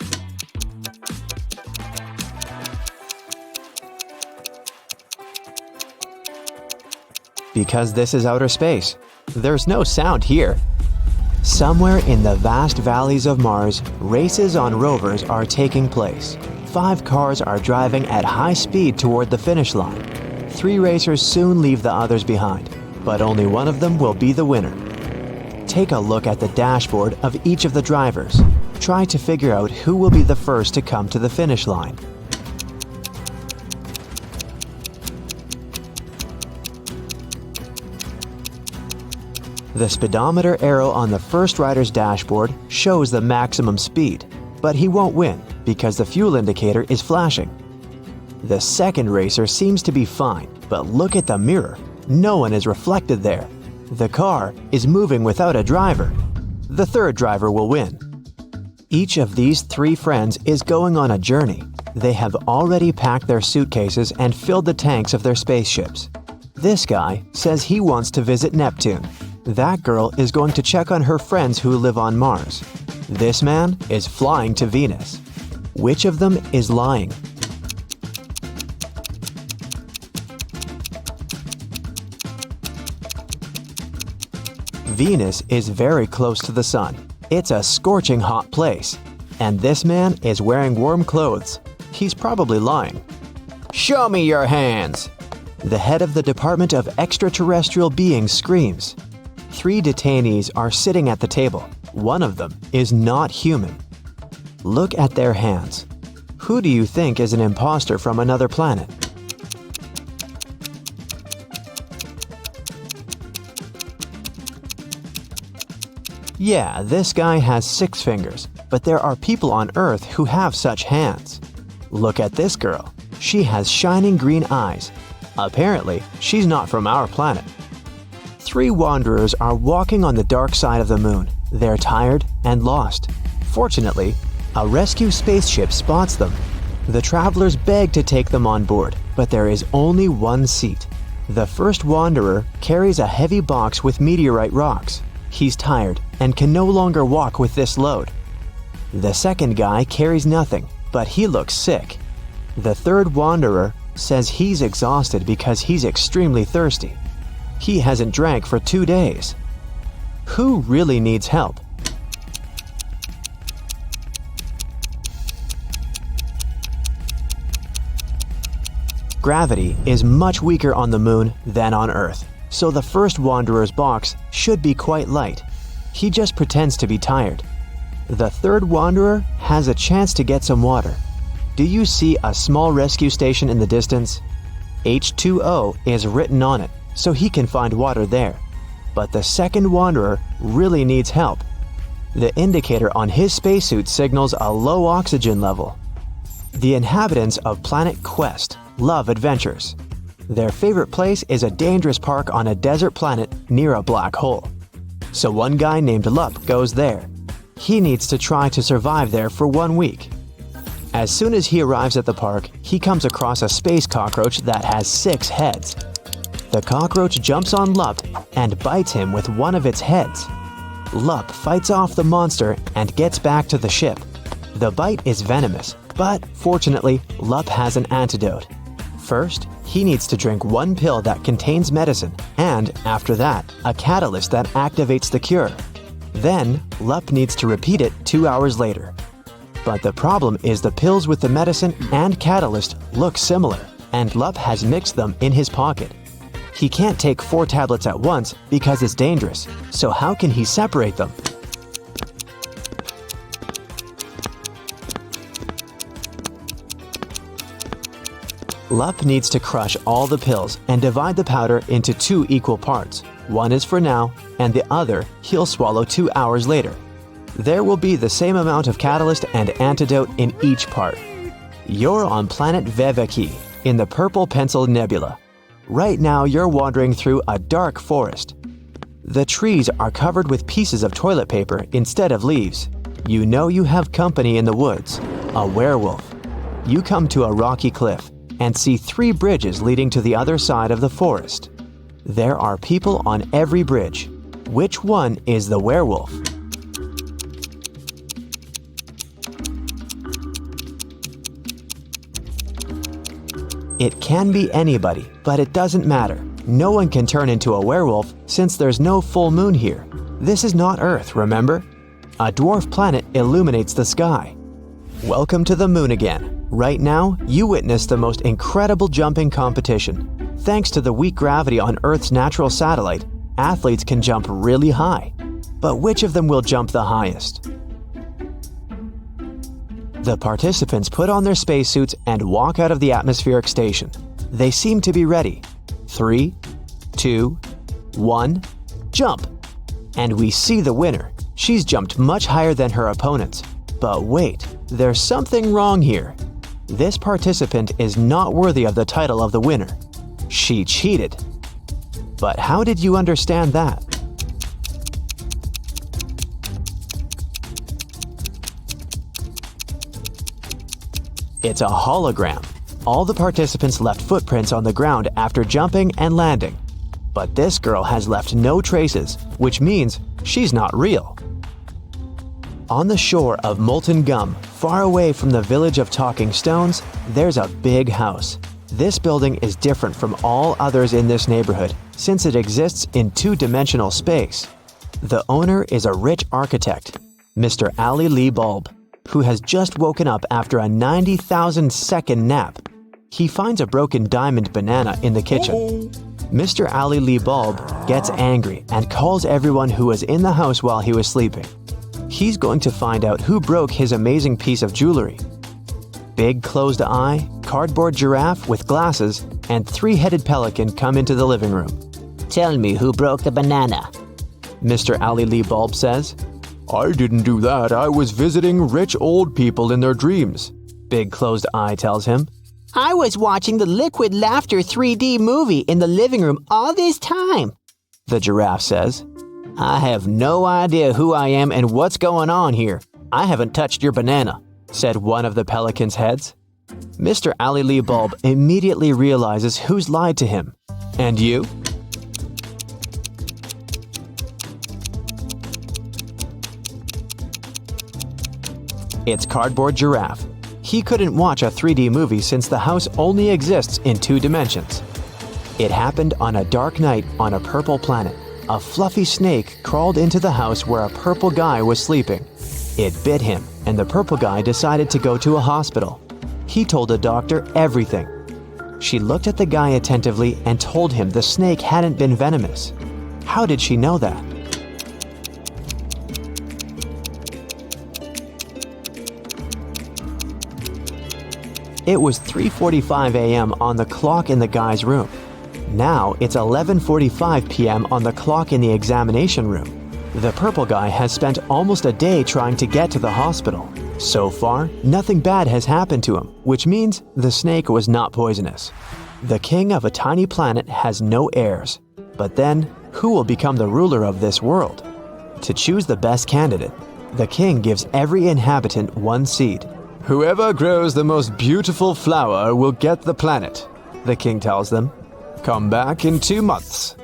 Because this is outer space. There's no sound here. Somewhere in the vast valleys of Mars, races on rovers are taking place. 5 cars are driving at high speed toward the finish line. 3 racers soon leave the others behind, but only one of them will be the winner. Take a look at the dashboard of each of the drivers. Try to figure out who will be the first to come to the finish line. The speedometer arrow on the first rider's dashboard shows the maximum speed, but he won't win because the fuel indicator is flashing. The second racer seems to be fine, but look at the mirror. No one is reflected there. The car is moving without a driver. The third driver will win. Each of these 3 friends is going on a journey. They have already packed their suitcases and filled the tanks of their spaceships. This guy says he wants to visit Neptune. That girl is going to check on her friends who live on Mars. This man is flying to Venus. Which of them is lying? Venus is very close to the sun. It's a scorching hot place. And this man is wearing warm clothes. He's probably lying. Show me your hands! The head of the Department of Extraterrestrial Beings screams. 3 detainees are sitting at the table. One of them is not human. Look at their hands. Who do you think is an imposter from another planet? Yeah, this guy has 6 fingers, but there are people on Earth who have such hands. Look at this girl. She has shining green eyes. Apparently, she's not from our planet. 3 wanderers are walking on the dark side of the moon. They're tired and lost. Fortunately, a rescue spaceship spots them. The travelers beg to take them on board, but there is only 1 seat. The first wanderer carries a heavy box with meteorite rocks. He's tired and can no longer walk with this load. The second guy carries nothing, but he looks sick. The third wanderer says he's exhausted because he's extremely thirsty. He hasn't drank for 2 days. Who really needs help? Gravity is much weaker on the moon than on Earth, so the first wanderer's box should be quite light. He just pretends to be tired. The third wanderer has a chance to get some water. Do you see a small rescue station in the distance? H2O is written on it, so he can find water there. But the second wanderer really needs help. The indicator on his spacesuit signals a low oxygen level. The inhabitants of Planet Quest love adventures. Their favorite place is a dangerous park on a desert planet near a black hole. So one guy named Lup goes there. He needs to try to survive there for 1 week. As soon as he arrives at the park, he comes across a space cockroach that has 6 heads. The cockroach jumps on Lup and bites him with one of its heads. Lup fights off the monster and gets back to the ship. The bite is venomous, but fortunately, Lup has an antidote. First, he needs to drink 1 pill that contains medicine, and after that, a catalyst that activates the cure. Then, Lup needs to repeat it 2 hours later. But the problem is the pills with the medicine and catalyst look similar, and Lup has mixed them in his pocket. He can't take 4 tablets at once because it's dangerous, so how can he separate them? Lup needs to crush all the pills and divide the powder into 2 equal parts. One is for now, and the other he'll swallow 2 hours later. There will be the same amount of catalyst and antidote in each part. You're on planet Veveki, in the Purple Pencil Nebula. Right now you're wandering through a dark forest. The trees are covered with pieces of toilet paper instead of leaves. You know you have company in the woods, a werewolf. You come to a rocky cliff and see 3 bridges leading to the other side of the forest. There are people on every bridge. Which one is the werewolf? It can be anybody, but it doesn't matter. No one can turn into a werewolf since there's no full moon here. This is not Earth, remember? A dwarf planet illuminates the sky. Welcome to the moon again. Right now, you witness the most incredible jumping competition. Thanks to the weak gravity on Earth's natural satellite, athletes can jump really high. But which of them will jump the highest? The participants put on their spacesuits and walk out of the atmospheric station. They seem to be ready. 3, 2, 1, jump! And we see the winner. She's jumped much higher than her opponents. But wait, there's something wrong here. This participant is not worthy of the title of the winner. She cheated. But how did you understand that? It's a hologram. All the participants left footprints on the ground after jumping and landing. But this girl has left no traces, which means she's not real. On the shore of Molten Gum, far away from the village of Talking Stones, there's a big house. This building is different from all others in this neighborhood since it exists in 2-dimensional space. The owner is a rich architect, Mr. Ali Lee Bulb, who has just woken up after a 90,000-second nap. He finds a broken diamond banana in the kitchen. Mr. Ali Lee Bulb gets angry and calls everyone who was in the house while he was sleeping. He's going to find out who broke his amazing piece of jewelry. Big closed eye, cardboard giraffe with glasses, and 3-headed pelican come into the living room. Tell me who broke the banana. Mr. Ali Lee Bulb says. I didn't do that. I was visiting rich old people in their dreams, Big closed eye tells him. I was watching the Liquid Laughter 3D movie in the living room all this time, The giraffe says. I have no idea who I am and what's going on here. I haven't touched your banana, said one of the pelican's heads. Mr. Ali Lee Bulb immediately realizes who's lied to him. And you? It's Cardboard Giraffe. He couldn't watch a 3D movie since the house only exists in 2 dimensions. It happened on a dark night on a purple planet. A fluffy snake crawled into the house where a purple guy was sleeping. It bit him, and the purple guy decided to go to a hospital. He told the doctor everything. She looked at the guy attentively and told him the snake hadn't been venomous. How did she know that? It was 3:45 a.m. on the clock in the guy's room. Now it's 11:45 p.m. on the clock in the examination room. The purple guy has spent almost a day trying to get to the hospital. So far, nothing bad has happened to him, which means the snake was not poisonous. The king of a tiny planet has no heirs. But then, who will become the ruler of this world? To choose the best candidate, the king gives every inhabitant one seed. Whoever grows the most beautiful flower will get the planet, the king tells them. Come back in 2 months.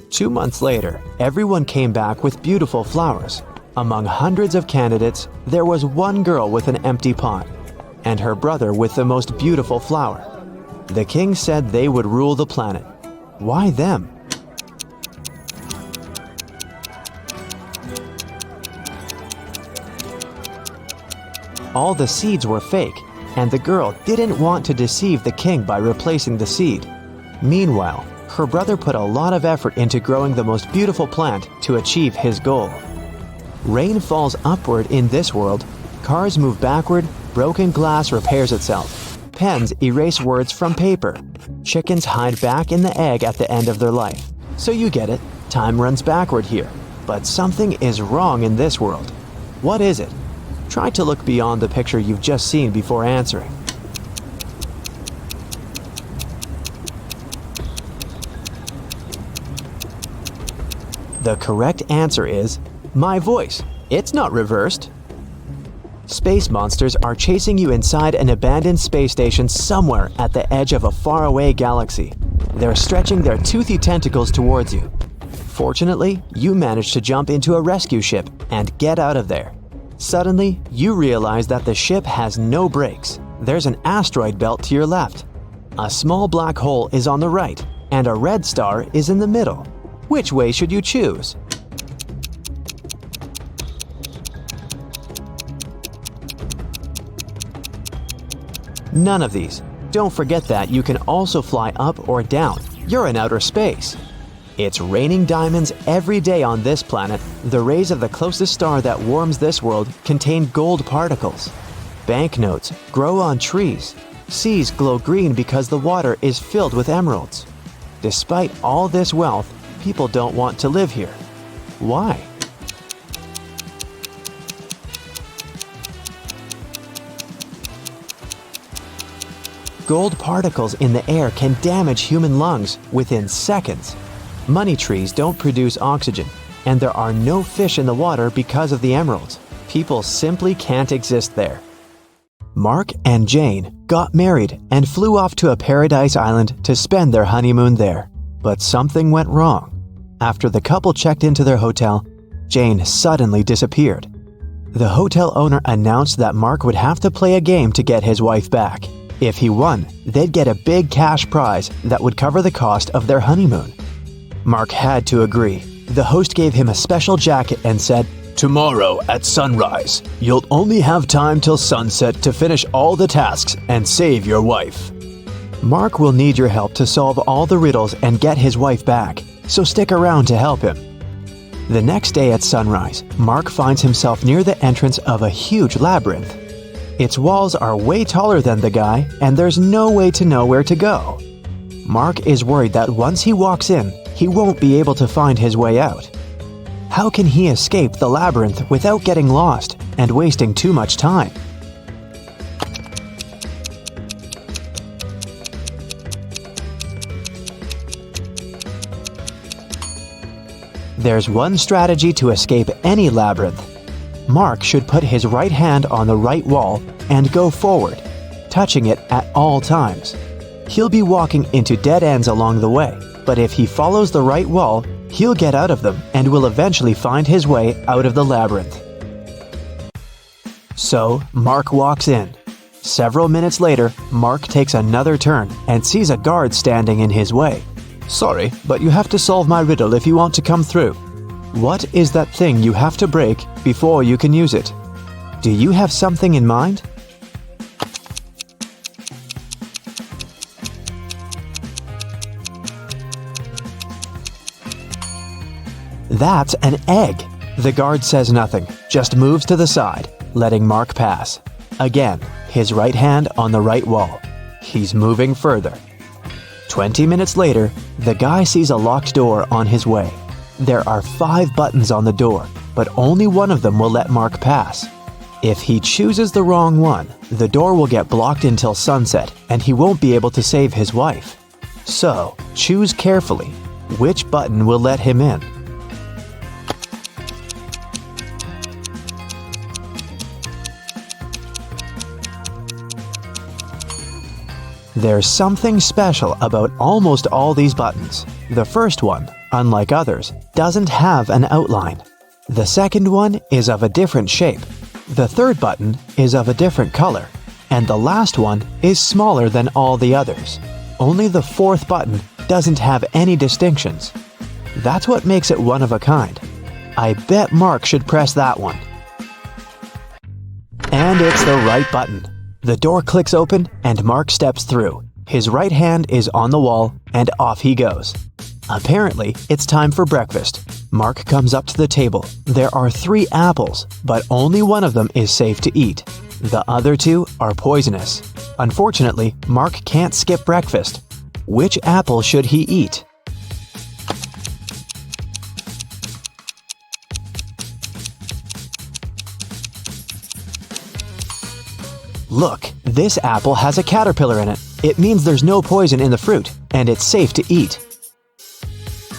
2 months later, everyone came back with beautiful flowers. Among hundreds of candidates, there was one girl with an empty pot, and her brother with the most beautiful flower. The king said they would rule the planet. Why them? All the seeds were fake, and the girl didn't want to deceive the king by replacing the seed. Meanwhile, her brother put a lot of effort into growing the most beautiful plant to achieve his goal. Rain falls upward in this world, cars move backward, broken glass repairs itself, pens erase words from paper, chickens hide back in the egg at the end of their life. So you get it, time runs backward here. But something is wrong in this world. What is it? Try to look beyond the picture you've just seen before answering. The correct answer is my voice. It's not reversed. Space monsters are chasing you inside an abandoned space station somewhere at the edge of a faraway galaxy. They're stretching their toothy tentacles towards you. Fortunately, you manage to jump into a rescue ship and get out of there. Suddenly, you realize that the ship has no brakes. There's an asteroid belt to your left. A small black hole is on the right, and a red star is in the middle. Which way should you choose? None of these. Don't forget that you can also fly up or down. You're in outer space. It's raining diamonds every day on this planet. The rays of the closest star that warms this world contain gold particles. Banknotes grow on trees. Seas glow green because the water is filled with emeralds. Despite all this wealth, people don't want to live here. Why? Gold particles in the air can damage human lungs within seconds. Money trees don't produce oxygen, and there are no fish in the water because of the emeralds. People simply can't exist there. Mark and Jane got married and flew off to a paradise island to spend their honeymoon there. But something went wrong. After the couple checked into their hotel, Jane suddenly disappeared. The hotel owner announced that Mark would have to play a game to get his wife back. If he won, they'd get a big cash prize that would cover the cost of their honeymoon. Mark had to agree. The host gave him a special jacket and said, "Tomorrow at sunrise, you'll only have time till sunset to finish all the tasks and save your wife." Mark will need your help to solve all the riddles and get his wife back, so stick around to help him. The next day at sunrise, Mark finds himself near the entrance of a huge labyrinth. Its walls are way taller than the guy, and there's no way to know where to go. Mark is worried that once he walks in, he won't be able to find his way out. How can he escape the labyrinth without getting lost and wasting too much time? There's one strategy to escape any labyrinth. Mark should put his right hand on the right wall and go forward, touching it at all times. He'll be walking into dead ends along the way, but if he follows the right wall, he'll get out of them and will eventually find his way out of the labyrinth. So, Mark walks in. Several minutes later, Mark takes another turn and sees a guard standing in his way. "Sorry, but you have to solve my riddle if you want to come through." What is that thing you have to break before you can use it? Do you have something in mind? That's an egg. The guard says nothing, just moves to the side, letting Mark pass. Again, his right hand on the right wall. He's moving further. 20 minutes later, the guy sees a locked door on his way. There are 5 buttons on the door, but only one of them will let Mark pass. If he chooses the wrong one, the door will get blocked until sunset and he won't be able to save his wife. So, choose carefully. Which button will let him in? There's something special about almost all these buttons. The first one, unlike others, doesn't have an outline. The second one is of a different shape. The third button is of a different color. And the last one is smaller than all the others. Only the fourth button doesn't have any distinctions. That's what makes it one of a kind. I bet Mark should press that one. And it's the right button. The door clicks open and Mark steps through. His right hand is on the wall and off he goes. Apparently, it's time for breakfast. Mark comes up to the table. There are 3 apples, but only one of them is safe to eat. The other 2 are poisonous. Unfortunately, Mark can't skip breakfast. Which apple should he eat? Look, this apple has a caterpillar in it. It means there's no poison in the fruit, and it's safe to eat.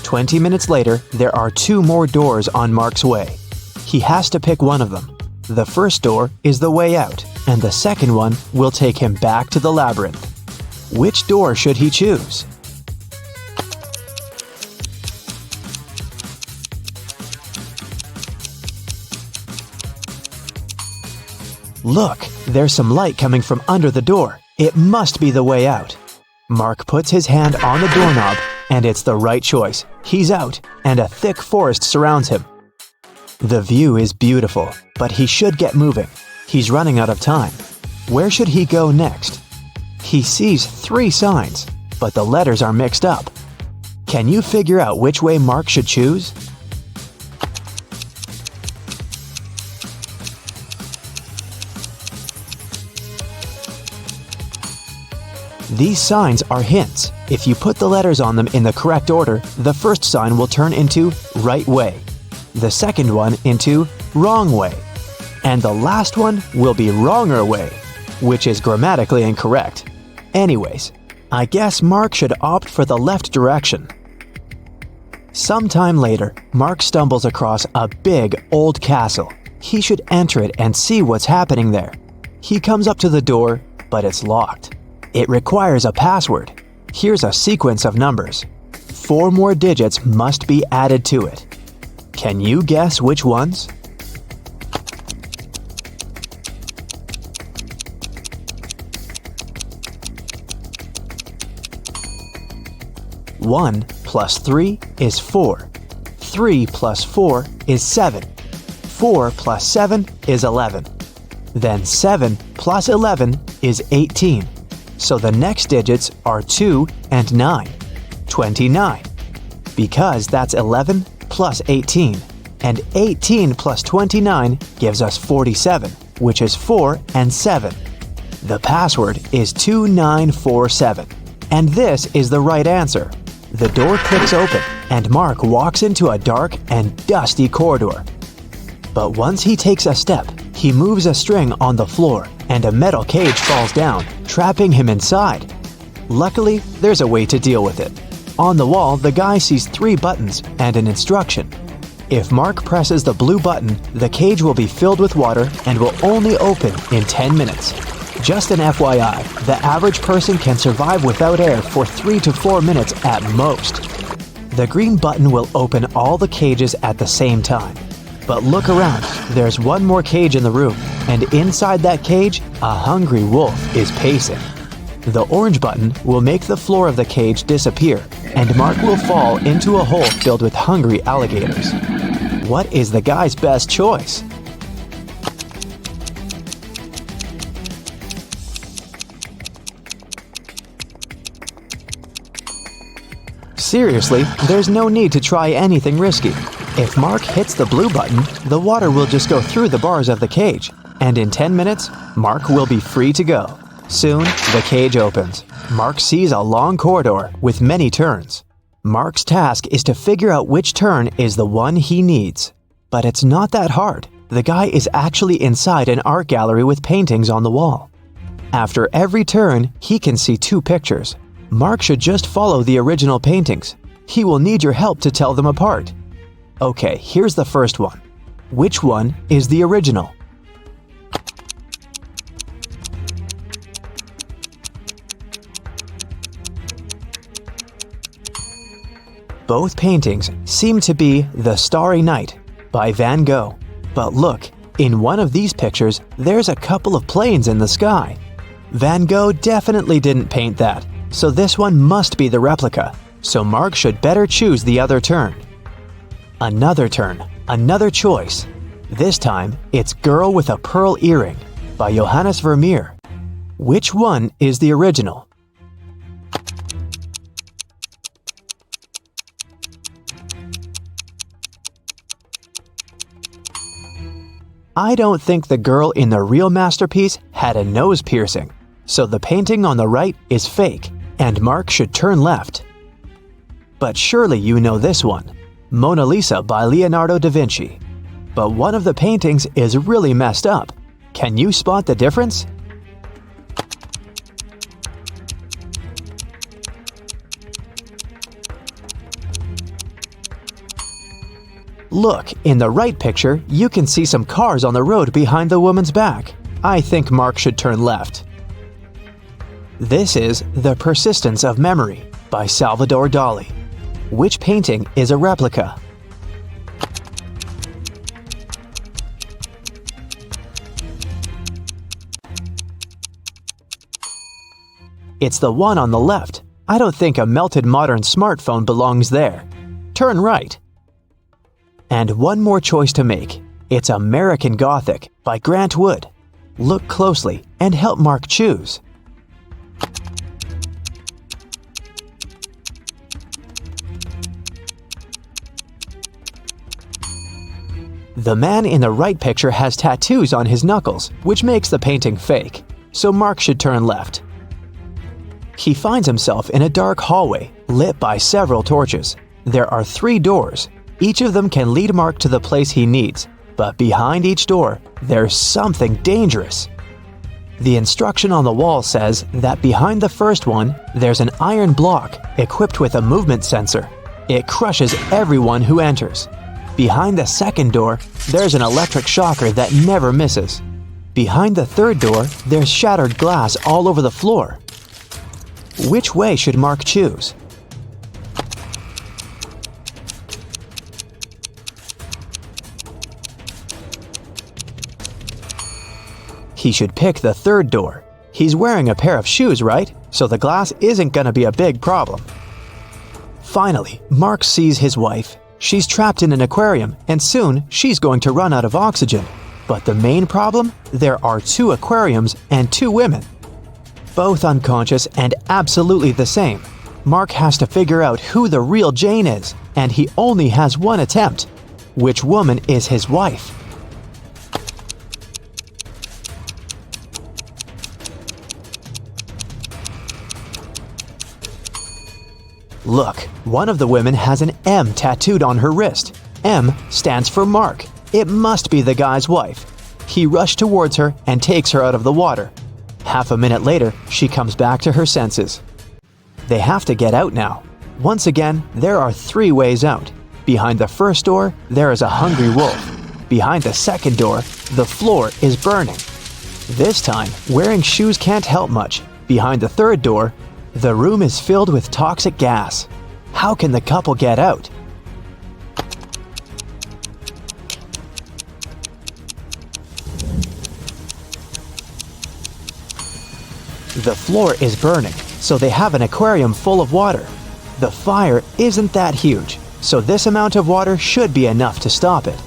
20 minutes later, there are 2 more doors on Mark's way. He has to pick one of them. The first door is the way out, and the second one will take him back to the labyrinth. Which door should he choose? Look, there's some light coming from under the door. It must be the way out. Mark puts his hand on the doorknob, and it's the right choice. He's out, and a thick forest surrounds him. The view is beautiful, but he should get moving. He's running out of time. Where should he go next? He sees 3 signs, but the letters are mixed up. Can you figure out which way Mark should choose? These signs are hints. If you put the letters on them in the correct order, the first sign will turn into right way, the second one into wrong way, and the last one will be wronger way, which is grammatically incorrect. Anyways, I guess Mark should opt for the left direction. Sometime later, Mark stumbles across a big old castle. He should enter it and see what's happening there. He comes up to the door, but it's locked. It requires a password. Here's a sequence of numbers. 4 more digits must be added to it. Can you guess which ones? One plus 3 is 4. 3 plus 4 is 7. 4 plus 7 is 11. Then 7 plus 11 is 18. So the next digits are 2 and 9. 29. Because that's 11 plus 18. And 18 plus 29 gives us 47, which is 4 and 7. The password is 2947. And this is the right answer. The door clicks open, and Mark walks into a dark and dusty corridor. But once he takes a step, he moves a string on the floor, and a metal cage falls down, trapping him inside. Luckily, there's a way to deal with it. On the wall, the guy sees 3 buttons and an instruction. If Mark presses the blue button, the cage will be filled with water and will only open in 10 minutes. Just an FYI, the average person can survive without air for 3 to 4 minutes at most. The green button will open all the cages at the same time. But look around, there's one more cage in the room, and inside that cage, a hungry wolf is pacing. The orange button will make the floor of the cage disappear, and Mark will fall into a hole filled with hungry alligators. What is the guy's best choice? Seriously, there's no need to try anything risky. If Mark hits the blue button, the water will just go through the bars of the cage, and in 10 minutes, Mark will be free to go. Soon, the cage opens. Mark sees a long corridor with many turns. Mark's task is to figure out which turn is the one he needs. But it's not that hard. The guy is actually inside an art gallery with paintings on the wall. After every turn, he can see 2 pictures. Mark should just follow the original paintings. He will need your help to tell them apart. Okay, here's the first one. Which one is the original? Both paintings seem to be The Starry Night by Van Gogh. But look, in one of these pictures, there's a couple of planes in the sky. Van Gogh definitely didn't paint that, so this one must be the replica. So Mark should better choose the other turn. Another turn, another choice. This time, it's Girl with a Pearl Earring by Johannes Vermeer. Which one is the original? I don't think the girl in the real masterpiece had a nose piercing, so the painting on the right is fake, and Mark should turn left. But surely you know this one, Mona Lisa by Leonardo da Vinci. But one of the paintings is really messed up. Can you spot the difference? Look, in the right picture, you can see some cars on the road behind the woman's back. I think Mark should turn left. This is The Persistence of Memory by Salvador Dali. Which painting is a replica? It's the one on the left. I don't think a melted modern smartphone belongs there. Turn right. And one more choice to make. It's American Gothic by Grant Wood. Look closely and help Mark choose. The man in the right picture has tattoos on his knuckles, which makes the painting fake, so Mark should turn left. He finds himself in a dark hallway, lit by several torches. There are 3 doors. Each of them can lead Mark to the place he needs, but behind each door, there's something dangerous. The instruction on the wall says that behind the first one, there's an iron block equipped with a movement sensor. It crushes everyone who enters. Behind the second door, there's an electric shocker that never misses. Behind the third door, there's shattered glass all over the floor. Which way should Mark choose? He should pick the third door. He's wearing a pair of shoes, right? So the glass isn't gonna be a big problem. Finally, Mark sees his wife. She's trapped in an aquarium, and soon she's going to run out of oxygen. But the main problem? There are 2 aquariums and 2 women. Both unconscious and absolutely the same. Mark has to figure out who the real Jane is, and he only has one attempt. Which woman is his wife? Look, one of the women has an M tattooed on her wrist. M stands for Mark. It must be the guy's wife. He rushed towards her and takes her out of the water. Half a minute later, she comes back to her senses. They have to get out now. Once again, there are 3 ways out. Behind the first door, there is a hungry wolf. Behind the second door, the floor is burning. This time, wearing shoes can't help much. Behind the third door, the room is filled with toxic gas. How can the couple get out? The floor is burning, so they have an aquarium full of water. The fire isn't that huge, so this amount of water should be enough to stop it.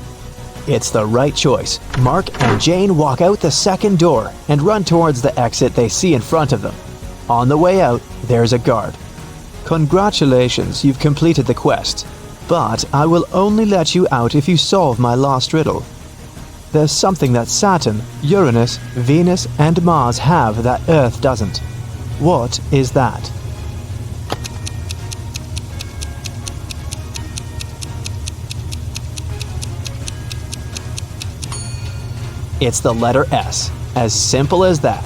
It's the right choice. Mark and Jane walk out the second door and run towards the exit they see in front of them. On the way out, there's a guard. Congratulations, you've completed the quest, but I will only let you out if you solve my last riddle. There's something that Saturn, Uranus, Venus, and Mars have that Earth doesn't. What is that? It's the letter S. As simple as that.